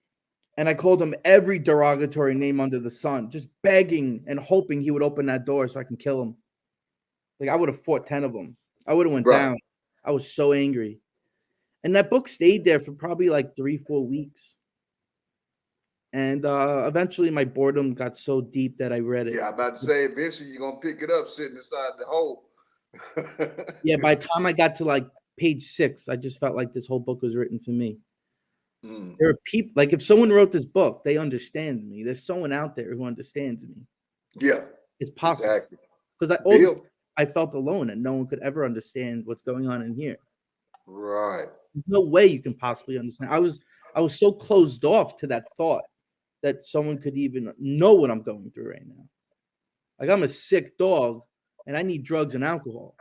and I called him every derogatory name under the sun, just begging and hoping he would open that door so I can kill him. Like, I would have fought 10 of them. I would have went down. I was so angry. And that book stayed there for probably like 3-4 weeks. And eventually my boredom got so deep that I read it. Yeah, I'm about to say, eventually you're going to pick it up sitting inside the hole. Yeah, by the time I got to like page 6, I just felt like this whole book was written for me. There are people, like if someone wrote this book, they understand me. There's someone out there who understands me. Yeah. It's possible. Exactly. Because I felt alone and no one could ever understand what's going on in here. Right. There's no way you can possibly understand. I was so closed off to that thought that someone could even know what I'm going through right now. Like, I'm a sick dog and I need drugs and alcohol.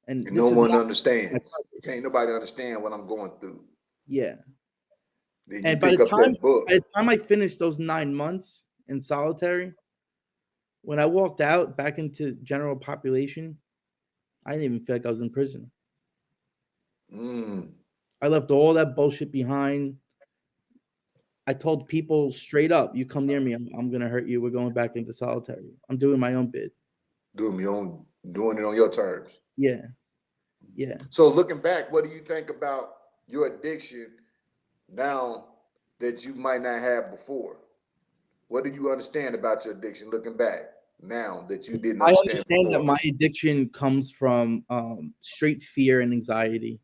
And no one understands. Can't nobody understand what I'm going through. Yeah. Then and by the time I finished those 9 months in solitary, when I walked out back into general population, I didn't even feel like I was in prison. I left all that bullshit behind. I told people straight up, you come near me, I'm going to hurt you. We're going back into solitary. I'm doing my own bid. Doing it on your terms. Yeah. So looking back, what do you think about your addiction now that you might not have before? What do you understand about your addiction looking back now that you didn't I understand understand before? that my addiction comes from straight fear and anxiety.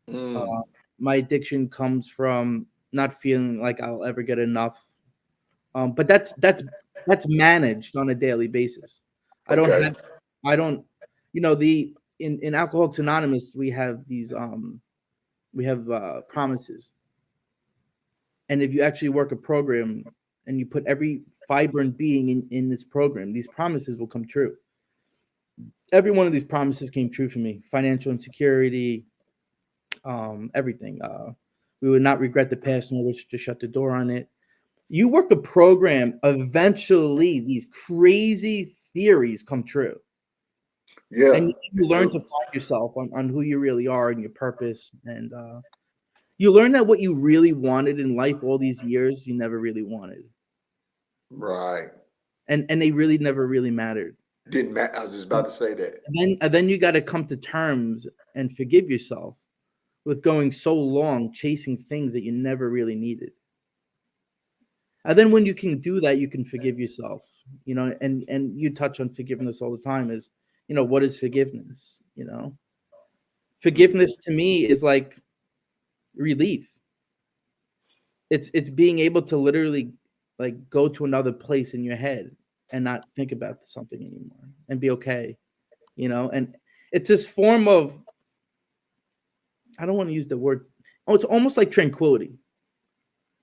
My addiction comes from not feeling like I'll ever get enough. But that's managed on a daily basis. I don't Okay. have, in Alcoholics Anonymous, we have these promises. And if you actually work a program and you put every fiber and being in this program, these promises will come true. Every one of these promises came true for me. Financial insecurity, everything. We would not regret the past nor wish to shut the door on it. You work a program, eventually these crazy theories come true. Yeah. And you learn to find yourself on who you really are and your purpose. And you learn that what you really wanted in life all these years, you never really wanted. Right. And they really never really mattered. Didn't matter. I was just about to say that. And then you got to come to terms and forgive yourself with going so long chasing things that you never really needed. And then when you can do that, you can forgive yourself, and you touch on forgiveness all the time is, what is forgiveness? Forgiveness to me is like relief. It's being able to literally like go to another place in your head and not think about something anymore and be okay, and it's this form of, I don't want to use the word, it's almost like tranquility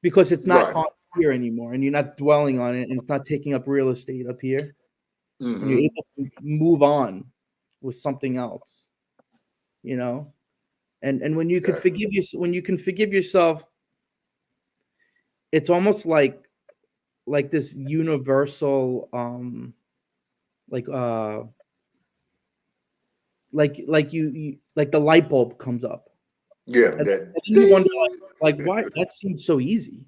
because it's not on here anymore and you're not dwelling on it and it's not taking up real estate up here. And you're able to move on with something else, and when you can forgive yourself, it's almost like this universal like the light bulb comes up. Yeah. And you wonder like why that seems so easy.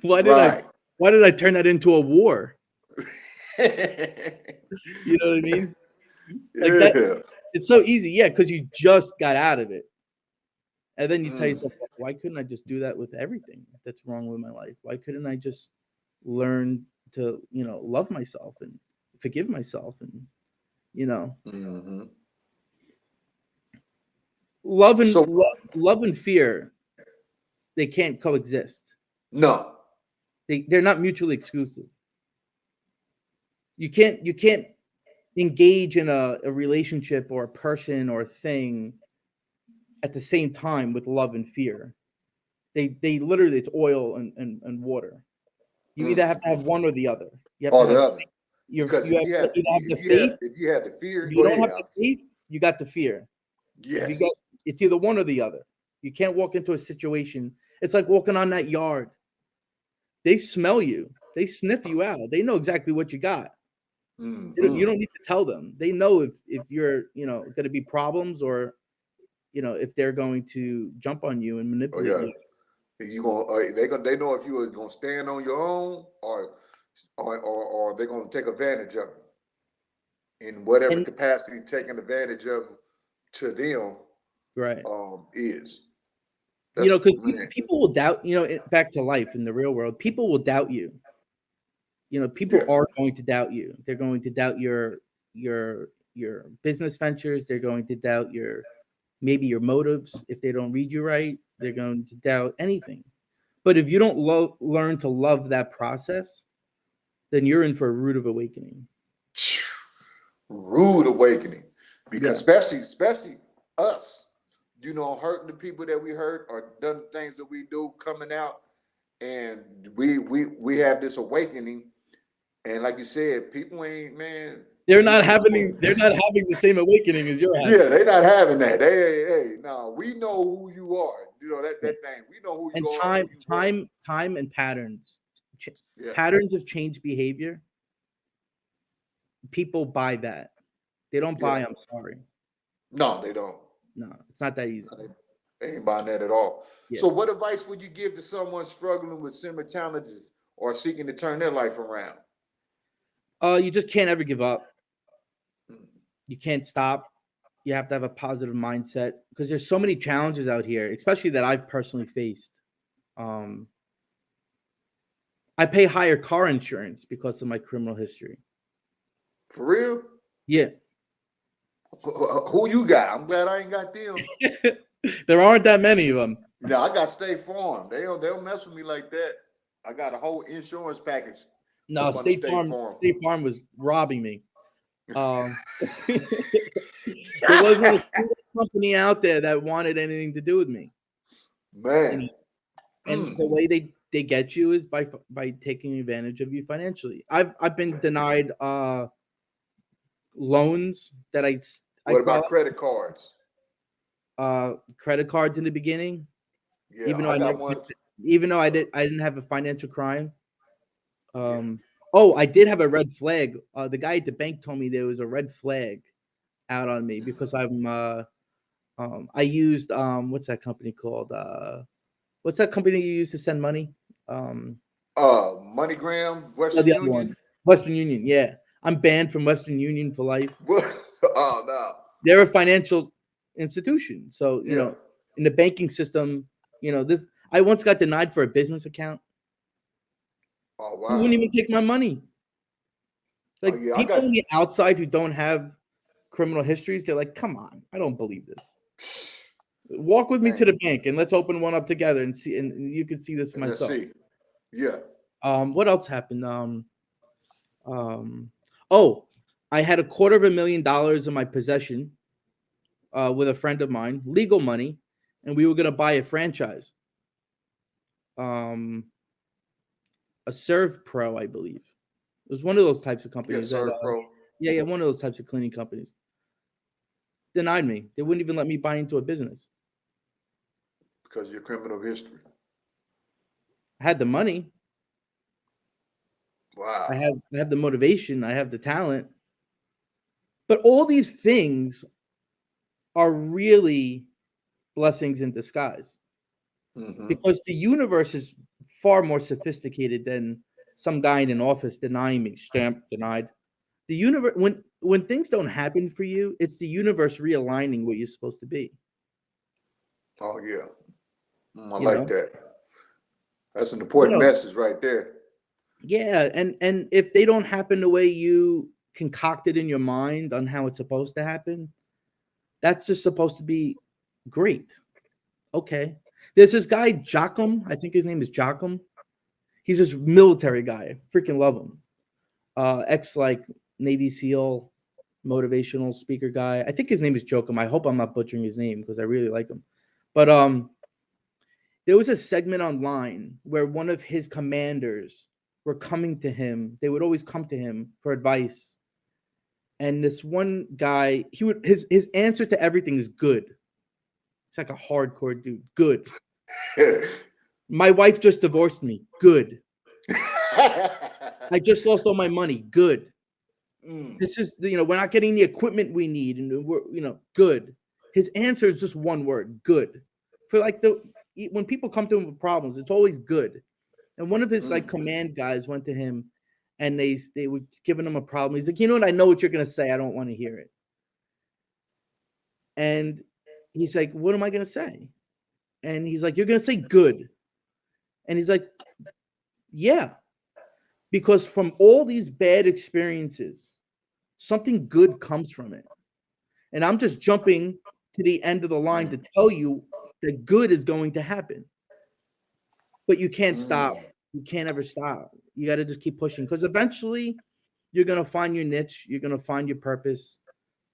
Why did I turn that into a war? You know what I mean? Like that, it's so easy, because you just got out of it. And then you tell yourself, why couldn't I just do that with everything that's wrong with my life? Why couldn't I just learn to, love myself and forgive myself and, love and fear, they can't coexist. No. They're not mutually exclusive. You can't engage in a relationship or a person or a thing at the same time with love and fear. They literally, it's oil and water. You either have to have one or the other. You have to have other. You have to either have the faith. If you have the fear, if you don't have the faith, you got the fear. Yes. It's either one or the other. You can't walk into a situation. It's like walking on that yard. They smell you. They sniff you out. They know exactly what you got. You don't need to tell them. They know if you're, going to be problems or, if they're going to jump on you and manipulate you. They know if you are going to stand on your own or they're going to take advantage of it in whatever capacity taking advantage of to them. Right. Is. Because people will doubt, back to life in the real world, people will doubt you. People are going to doubt you. They're going to doubt your business ventures. They're going to doubt maybe your motives. If they don't read you right, they're going to doubt anything. But if you don't learn to love that process, then you're in for a rude awakening. Rude awakening. Because especially us, hurting the people that we hurt or done things that we do coming out, and we have this awakening, and like you said, people ain't, man. They're not having the same awakening as you're having. Yeah, they're not having that. Hey, no, we know who you are. That thing. We know who you are. And time and patterns. Patterns of change behavior. People buy that. They don't buy I'm sorry. No, they don't. No, it's not that easy. They ain't buying that at all. Yeah. So what advice would you give to someone struggling with similar challenges or seeking to turn their life around? You just can't ever give up. You can't stop. You have to have a positive mindset because there's so many challenges out here, especially that I've personally faced. I pay higher car insurance because of my criminal history. For real? Yeah. Who you got? I'm glad I ain't got them. There aren't that many of them. No, I got State Farm. They don't mess with me like that. I got a whole insurance package. No, State Farm was robbing me. There wasn't a single company out there that wanted anything to do with me. Man. And the way they get you is by taking advantage of you financially. I've been denied loans that What about credit cards? Credit cards in the beginning. Yeah, even though I got one. Even though I didn't have a financial crime. Oh, I did have a red flag. The guy at the bank told me there was a red flag out on me because I used what's that company called? What's that company you use to send money? MoneyGram, Western Union. One. Western Union, yeah. I'm banned from Western Union for life. Oh no. They're a financial institution. So, you know, in the banking system, you know, I once got denied for a business account. Oh wow. Who wouldn't even take my money? Like people on the outside who don't have criminal histories, they're like, come on, I don't believe this. Walk with me to the bank and let's open one up together and see, and you can see this for myself. Let's see. Yeah. What else happened? Oh, I had $250,000 in my possession with a friend of mine, legal money, and we were gonna buy a franchise. A Serve Pro, I believe. It was one of those types of companies. Yeah, Serve Pro. Yeah, one of those types of cleaning companies. Denied me. They wouldn't even let me buy into a business. Because of your criminal history. I had the money. Wow. I have the motivation. I have the talent. But all these things are really blessings in disguise. Mm-hmm. Because the universe is far more sophisticated than some guy in an office denying me, stamped, denied. The universe, when things don't happen for you, it's the universe realigning what you're supposed to be. Oh yeah, I like that. That's an important message right there. Yeah, and if they don't happen the way you concocted in your mind on how it's supposed to happen, that's just supposed to be great. Okay. There's this guy, Jochum. I think his name is Jochum. He's this military guy. I freaking love him. Ex Navy SEAL, motivational speaker guy. I think his name is Jochum. I hope I'm not butchering his name because I really like him. But there was a segment online where one of his commanders were coming to him. They would always come to him for advice. And this one guy, his answer to everything is good. It's like a hardcore dude. Good. My wife just divorced me. Good. I just lost all my money. Good. This is, we're not getting the equipment we need, and we're, good. His answer is just one word, good. For when people come to him with problems, it's always good. And one of his command guys went to him, and they were giving him a problem. He's like, you know what? I know what you're gonna say. I don't want to hear it. And he's like, what am I gonna say? And he's like, you're gonna say good. And he's like, yeah, because from all these bad experiences, something good comes from it. And I'm just jumping to the end of the line to tell you that good is going to happen. But you can't stop. You can't ever stop. You got to just keep pushing, because eventually you're going to find your niche. You're going to find your purpose.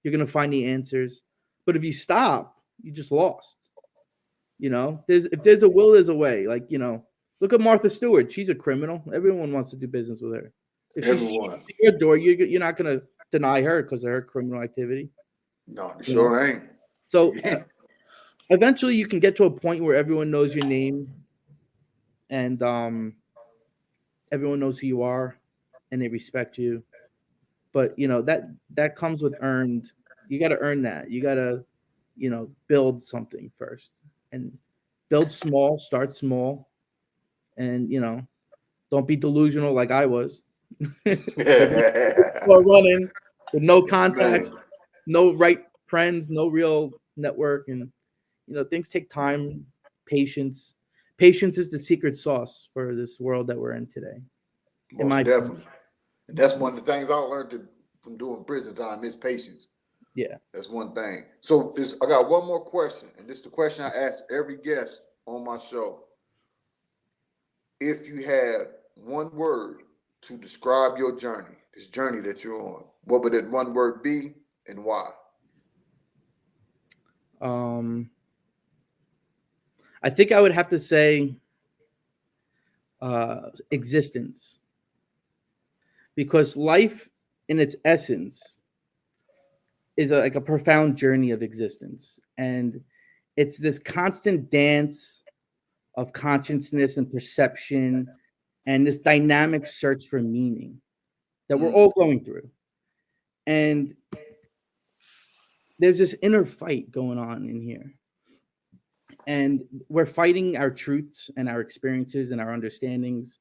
You're going to find the answers. But if you stop, you just lost. If there's a will, there's a way. Look at Martha Stewart. She's a criminal. Everyone wants to do business with her. If she's at your door, you're not going to deny her because of her criminal activity. No, sure ain't. So eventually you can get to a point where everyone knows your name, and everyone knows who you are, and they respect you. But that comes with earned. You got to earn that. You got to build something first, and build small. Start small. And don't be delusional like I was. Or running with no context, no right friends, no real network, and things take time, patience. Patience is the secret sauce for this world that we're in today. Most definitely. And that's one of the things I learned from doing prison time is patience. Yeah. That's one thing. So I got one more question, and this is the question I ask every guest on my show. If you had one word to describe your journey, this journey that you're on, what would that one word be and why? I think I would have to say existence, because life in its essence is like a profound journey of existence, and it's this constant dance of consciousness and perception and this dynamic search for meaning that we're all going through. And there's this inner fight going on in here, and we're fighting our truths and our experiences and our understandings,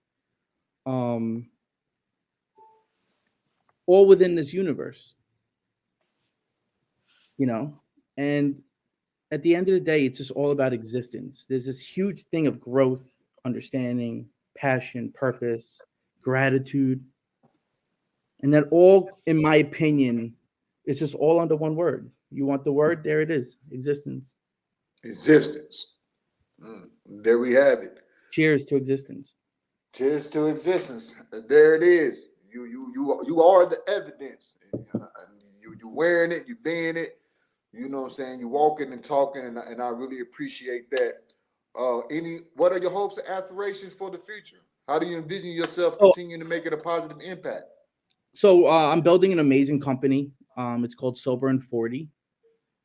all within this universe, and at the end of the day, it's just all about existence. There's this huge thing of growth, understanding, passion, purpose, gratitude, and that all, in my opinion, is just all under one word. You want the word? There it is. Existence. Existence. There we have it. Cheers to existence. Cheers to existence. There it is. You are the evidence. You wearing it. You being it. You know what I'm saying? You're walking and talking, and I really appreciate that. What are your hopes and aspirations for the future? How do you envision yourself continuing to make it a positive impact? So I'm building an amazing company. It's called Sober and 40.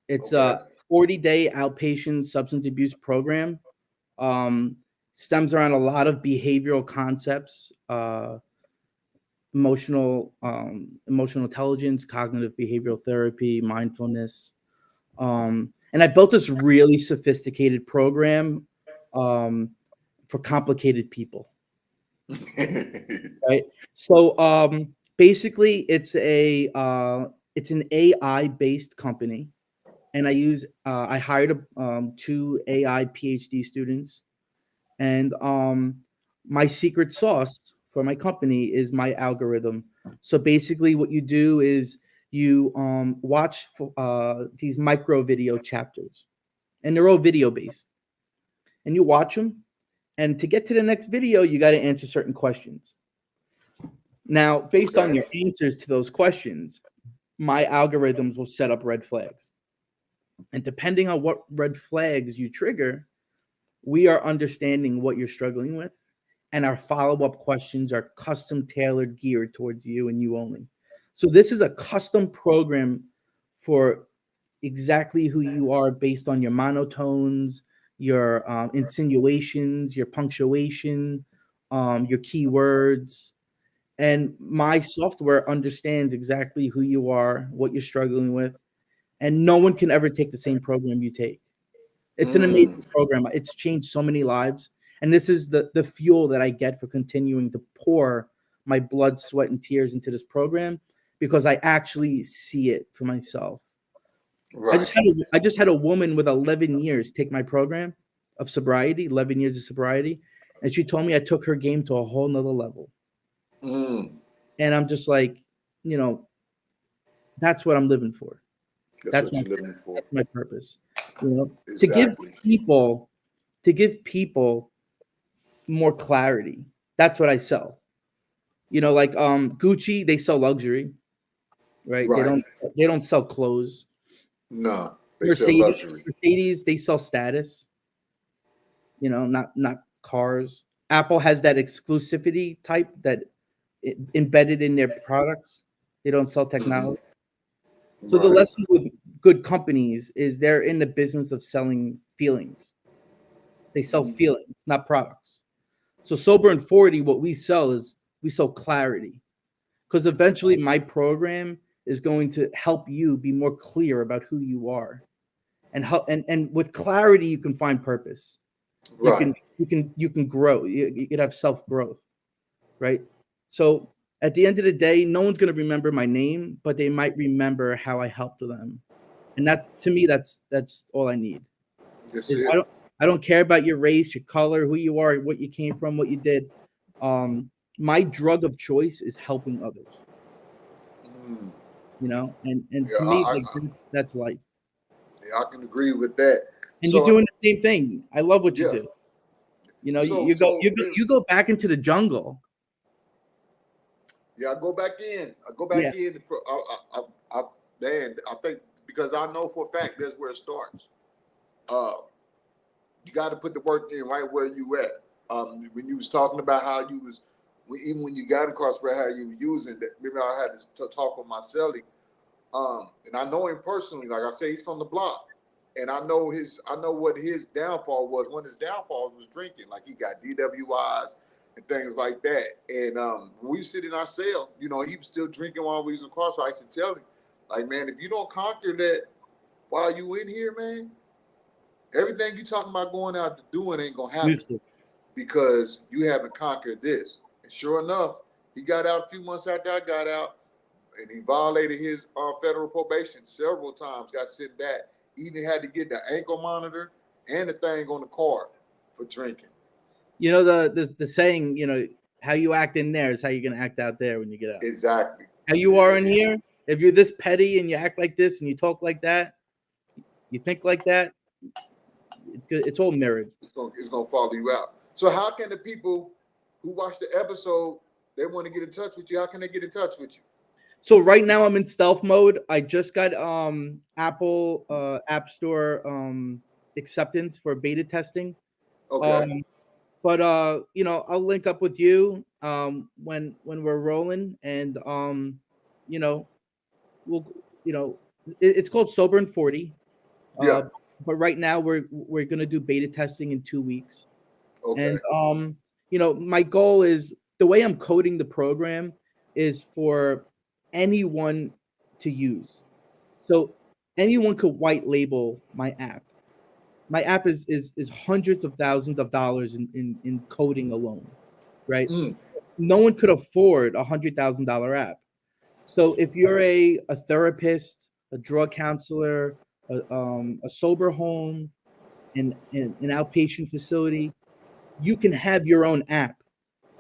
It's a 40-day outpatient substance abuse program. Stems around a lot of behavioral concepts, emotional intelligence, cognitive behavioral therapy, mindfulness. And I built this really sophisticated program for complicated people. Right. So basically, it's an AI-based company, and I hired 2 AI PhD students, and my secret sauce for my company is my algorithm. So basically, what you do is you watch these micro video chapters, and they're all video based, and you watch them, and to get to the next video, you got to answer certain questions. Now, based on your answers to those questions, my algorithms will set up red flags, and depending on what red flags you trigger, we are understanding what you're struggling with, and our follow-up questions are custom tailored, geared towards you and you only. So this is a custom program for exactly who you are based on your monotones, your insinuations, your punctuation, your keywords. And my software understands exactly who you are, what you're struggling with, and no one can ever take the same program you take. It's an amazing program. It's changed so many lives. And this is the fuel that I get for continuing to pour my blood, sweat, and tears into this program, because I actually see it for myself. Right. I just had a woman with 11 years take my program of sobriety, 11 years of sobriety, and she told me I took her game to a whole nother level. And I'm just like, that's what I'm living for. That's what you're living for. That's my purpose. Exactly. to give people more clarity. That's what I sell. Like Gucci, they sell luxury, right? They don't sell clothes. No, they sell luxury. Mercedes, they sell status. Not cars. Apple has that exclusivity type that embedded in their products. They don't sell technology. So the lesson with good companies is they're in the business of selling feelings. They sell feelings, not products. So Sober and 40, what we sell is we sell clarity, because eventually my program is going to help you be more clear about who you are, and with clarity you can find purpose. Right. You can grow. You can have self-growth, right? So at the end of the day, no one's going to remember my name, but they might remember how I helped them. And that's, to me, that's all I need. That's Is it. I don't care about your race, your color, who you are, what you came from, what you did. My drug of choice is helping others. Mm. You know, and Yeah, to me, like, that's life. Yeah, I can agree with that. And So, you're doing the same thing. I love what you yeah. do. You know, So- you go back into the jungle. Yeah, I go back in. I think because I know for a fact that's where it starts. You got to put the work in right where you at. When you was talking about how you was, even when you got incarcerated, how you were using that. Maybe I had to talk with my cellie. And I know him personally. Like I say, he's from the block, and I know what his downfall was. One of his downfalls was drinking. Like he got DWIs and things like that. And when we sit in our cell, you know, he was still drinking while we was incarcerated. I used to tell him, like, man, if you don't conquer that while you in here, man, everything you talking about going out to doing ain't gonna happen because you haven't conquered this. And sure enough, he got out a few months after I got out, and he violated his federal probation several times. Got sent back. Even had to get the ankle monitor and the thing on the card for drinking. You know, the saying, you know, how you act in there is how you're gonna act out there when you get out. Exactly. How you are in here, if you're this petty and you act like this and you talk like that, you think like that, it's good. It's all mirrored. It's gonna follow you out. So how can the people who watch the episode, they want to get in touch with you? How can they get in touch with you? So right now I'm in stealth mode. I just got Apple App Store acceptance for beta testing. Okay. But you know, I'll link up with you when we're rolling, and you know, it's called Sober and 40. Yeah. But right now we're gonna do beta testing in 2 weeks. Okay. And you know, my goal is, the way I'm coding the program is for anyone to use. So anyone could white label my app. My app is hundreds of thousands of dollars in coding alone, right? No one could afford $100,000 app. So if you're a therapist, a drug counselor, a sober home, an outpatient facility, you can have your own app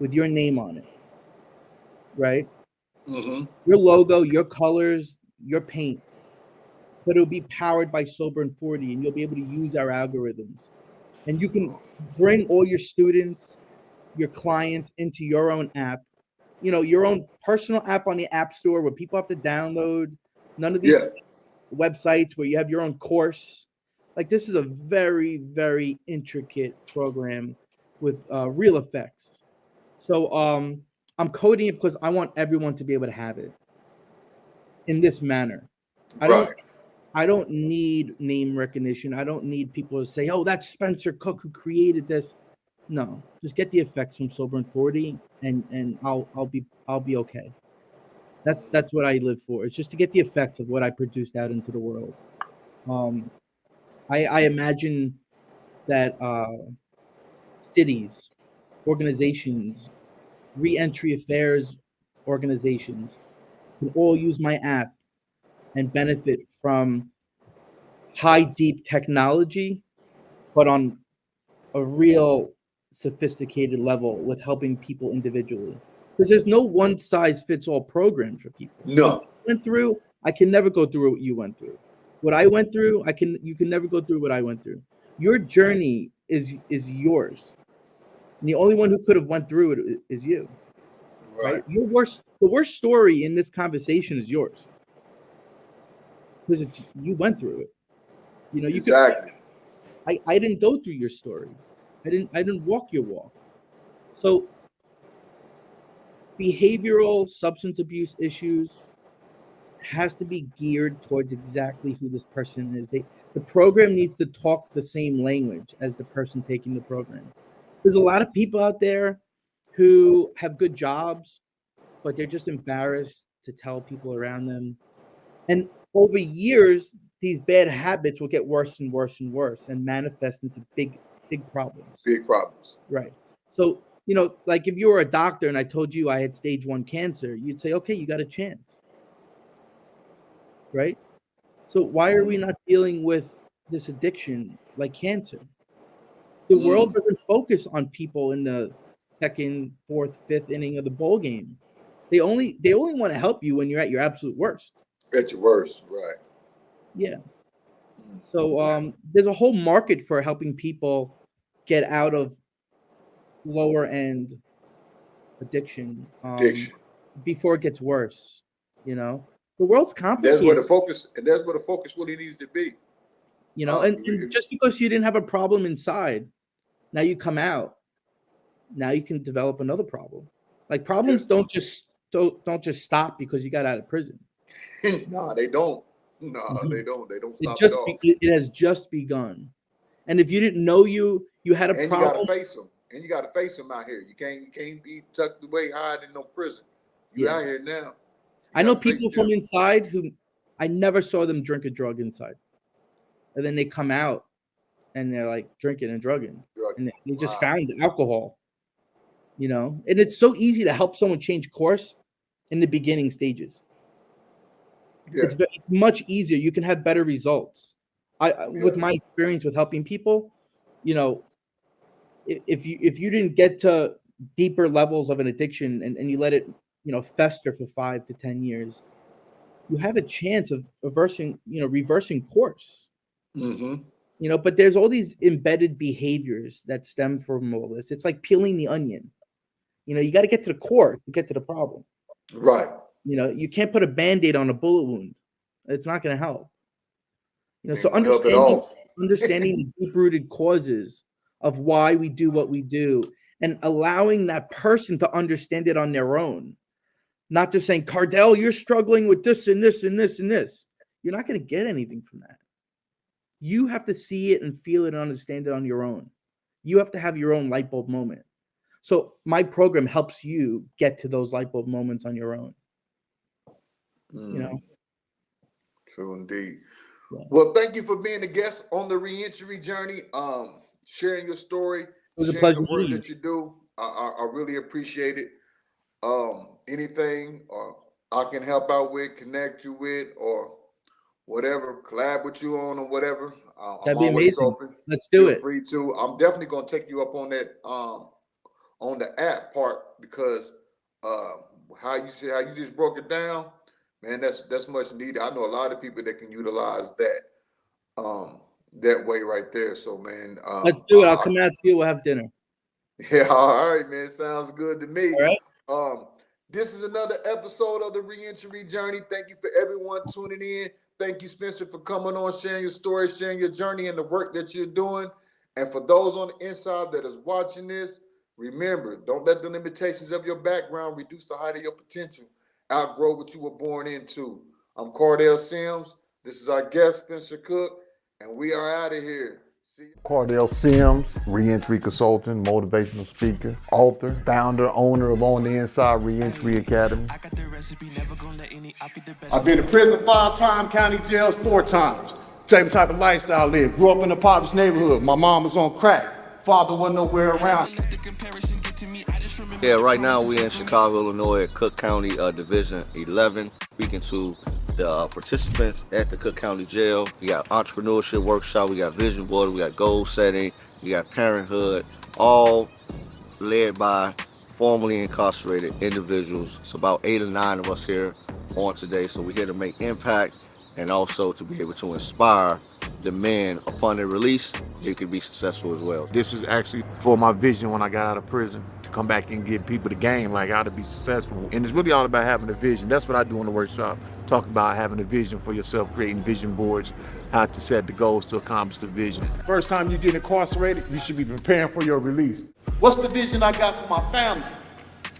with your name on it, right? Mm-hmm. Your logo, your colors, your paint, but it'll be powered by Sober and 40, and you'll be able to use our algorithms. And you can bring all your students, your clients into your own app, you know, your own personal app on the App Store where people have to download. None of these websites where you have your own course. Like, this is a very, very intricate program with real effects. So I'm coding it because I want everyone to be able to have it in this manner. I don't need name recognition. I don't need people to say, "Oh, that's Spencer Cook who created this." No, just get the effects from Sober and 40, and I'll be okay. That's what I live for. It's just to get the effects of what I produced out into the world. I imagine that cities, organizations, re-entry affairs organizations can all use my app and benefit from high, deep technology, but on a real sophisticated level with helping people individually. Because there's no one size fits all program for people. No. I can never go through what you went through. What I went through, you can never go through what I went through. Your journey is yours. And the only one who could have went through it is you. Right? The worst story in this conversation is yours. Because you went through it. You know, exactly. I didn't go through your story. I didn't walk your walk. So behavioral substance abuse issues has to be geared towards exactly who this person is. The program needs to talk the same language as the person taking the program. There's a lot of people out there who have good jobs, but they're just embarrassed to tell people around them. And over years, these bad habits will get worse and worse and worse and manifest into big problems. Big problems. Right. So, you know, like if you were a doctor and I told you I had stage 1 cancer, you'd say, okay, you got a chance. Right? So why are we not dealing with this addiction like cancer? The world doesn't focus on people in the second, fourth, fifth inning of the bowl game. They only want to help you when you're at your absolute worst. At your worst, right? Yeah. So there's a whole market for helping people get out of lower end addiction before it gets worse. You know, the world's complicated. That's where the focus really needs to be. You know, and just because you didn't have a problem inside, now you come out, now you can develop another problem. Like problems don't just stop because you got out of prison. No, they don't. No, they don't. They don't stop It just at all. it has just begun. And if you didn't know you had a And problem, you gotta face them. And you gotta face them out here. You can't be tucked away, hiding in no prison. You out here now. I know people from inside who I never saw them drink a drug inside. And then they come out and they're like drinking and drugging. And they just found alcohol. You know, and it's so easy to help someone change course in the beginning stages. Yeah. It's much easier. You can have better results. With my experience with helping people, you know, if you didn't get to deeper levels of an addiction and you let it, you know, fester for 5 to 10 years, you have a chance of reversing course. Mm-hmm. You know, but there's all these embedded behaviors that stem from all this. It's like peeling the onion. You know, you got to get to the core to get to the problem. Right. You know, you can't put a Band-Aid on a bullet wound. It's not going to help. You know, so understanding the deep-rooted causes of why we do what we do and allowing that person to understand it on their own. Not just saying, Cardell, you're struggling with this and this and this and this. You're not going to get anything from that. You have to see it and feel it and understand it on your own. You have to have your own light bulb moment. So my program helps you get to those light bulb moments on your own. You know? True indeed. Yeah. Well, thank you for being a guest on the reentry journey. Sharing your story, sharing the work that you do. I really appreciate it. Anything I can help out with, connect you with, or whatever, collab with you on or whatever. That'd be amazing. Open. Let's do it. Free to. I'm definitely gonna take you up on that on the app part because how you just broke it down, man, that's much needed. I know a lot of people that can utilize that way right there. So man, let's do it. I'll come out to you. We'll have dinner. Yeah, all right, man. Sounds good to me. All right. This is another episode of the Reentry Journey. Thank you for everyone tuning in. Thank you, Spencer, for coming on, sharing your story, sharing your journey and the work that you're doing. And for those on the inside that is watching this, remember, don't let the limitations of your background reduce the height of your potential. Outgrow what you were born into. I'm Cardell Sims. This is our guest, Spencer Cook, and we are out of here. Cardell Sims, reentry consultant, motivational speaker, author, founder, owner of On the Inside Reentry Academy. I've been to prison 5 times, county jails 4 times. Same type of lifestyle I live. Grew up in a poverty neighborhood. My mom was on crack. Father wasn't nowhere around. Yeah, right now we're in Chicago, Illinois at Cook County Division 11, speaking to the participants at the Cook County Jail. We got entrepreneurship workshop, we got vision board, we got goal setting, we got parenthood, all led by formerly incarcerated individuals. It's about 8 or 9 of us here on today, so we're here to make impact and also to be able to inspire the men upon their release, they can be successful as well. This is actually for my vision when I got out of prison, to come back and give people the game, like how to be successful. And it's really all about having a vision. That's what I do in the workshop. Talk about having a vision for yourself, creating vision boards, how to set the goals to accomplish the vision. First time you get incarcerated, you should be preparing for your release. What's the vision I got for my family?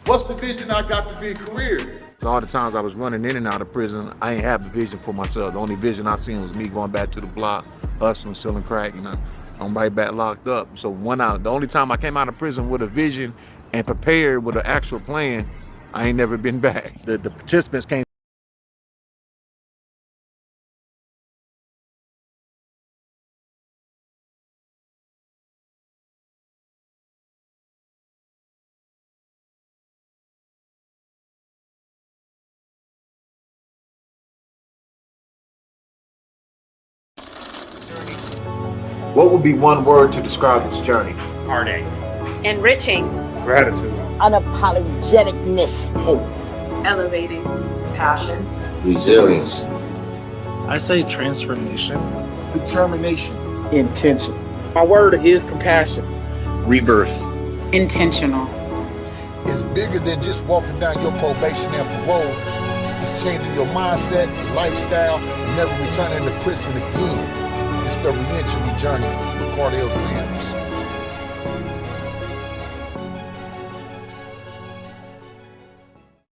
What's the vision I got to be a career? All the times I was running in and out of prison, I ain't have a vision for myself. The only vision I seen was me going back to the block, hustling, selling crack, and I'm right back locked up. So the only time I came out of prison with a vision and prepared with an actual plan, I ain't never been back. The participants came What would be one word to describe this journey? Heartache. Enriching. Gratitude. Unapologeticness. Hope. Elevating. Passion. Resilience. I say transformation. Determination. Intention. My word is compassion. Rebirth. Intentional. It's bigger than just walking down your probation and parole. It's changing your mindset, lifestyle, and never returning to prison again. It's the reentry journey with Cardale Sims.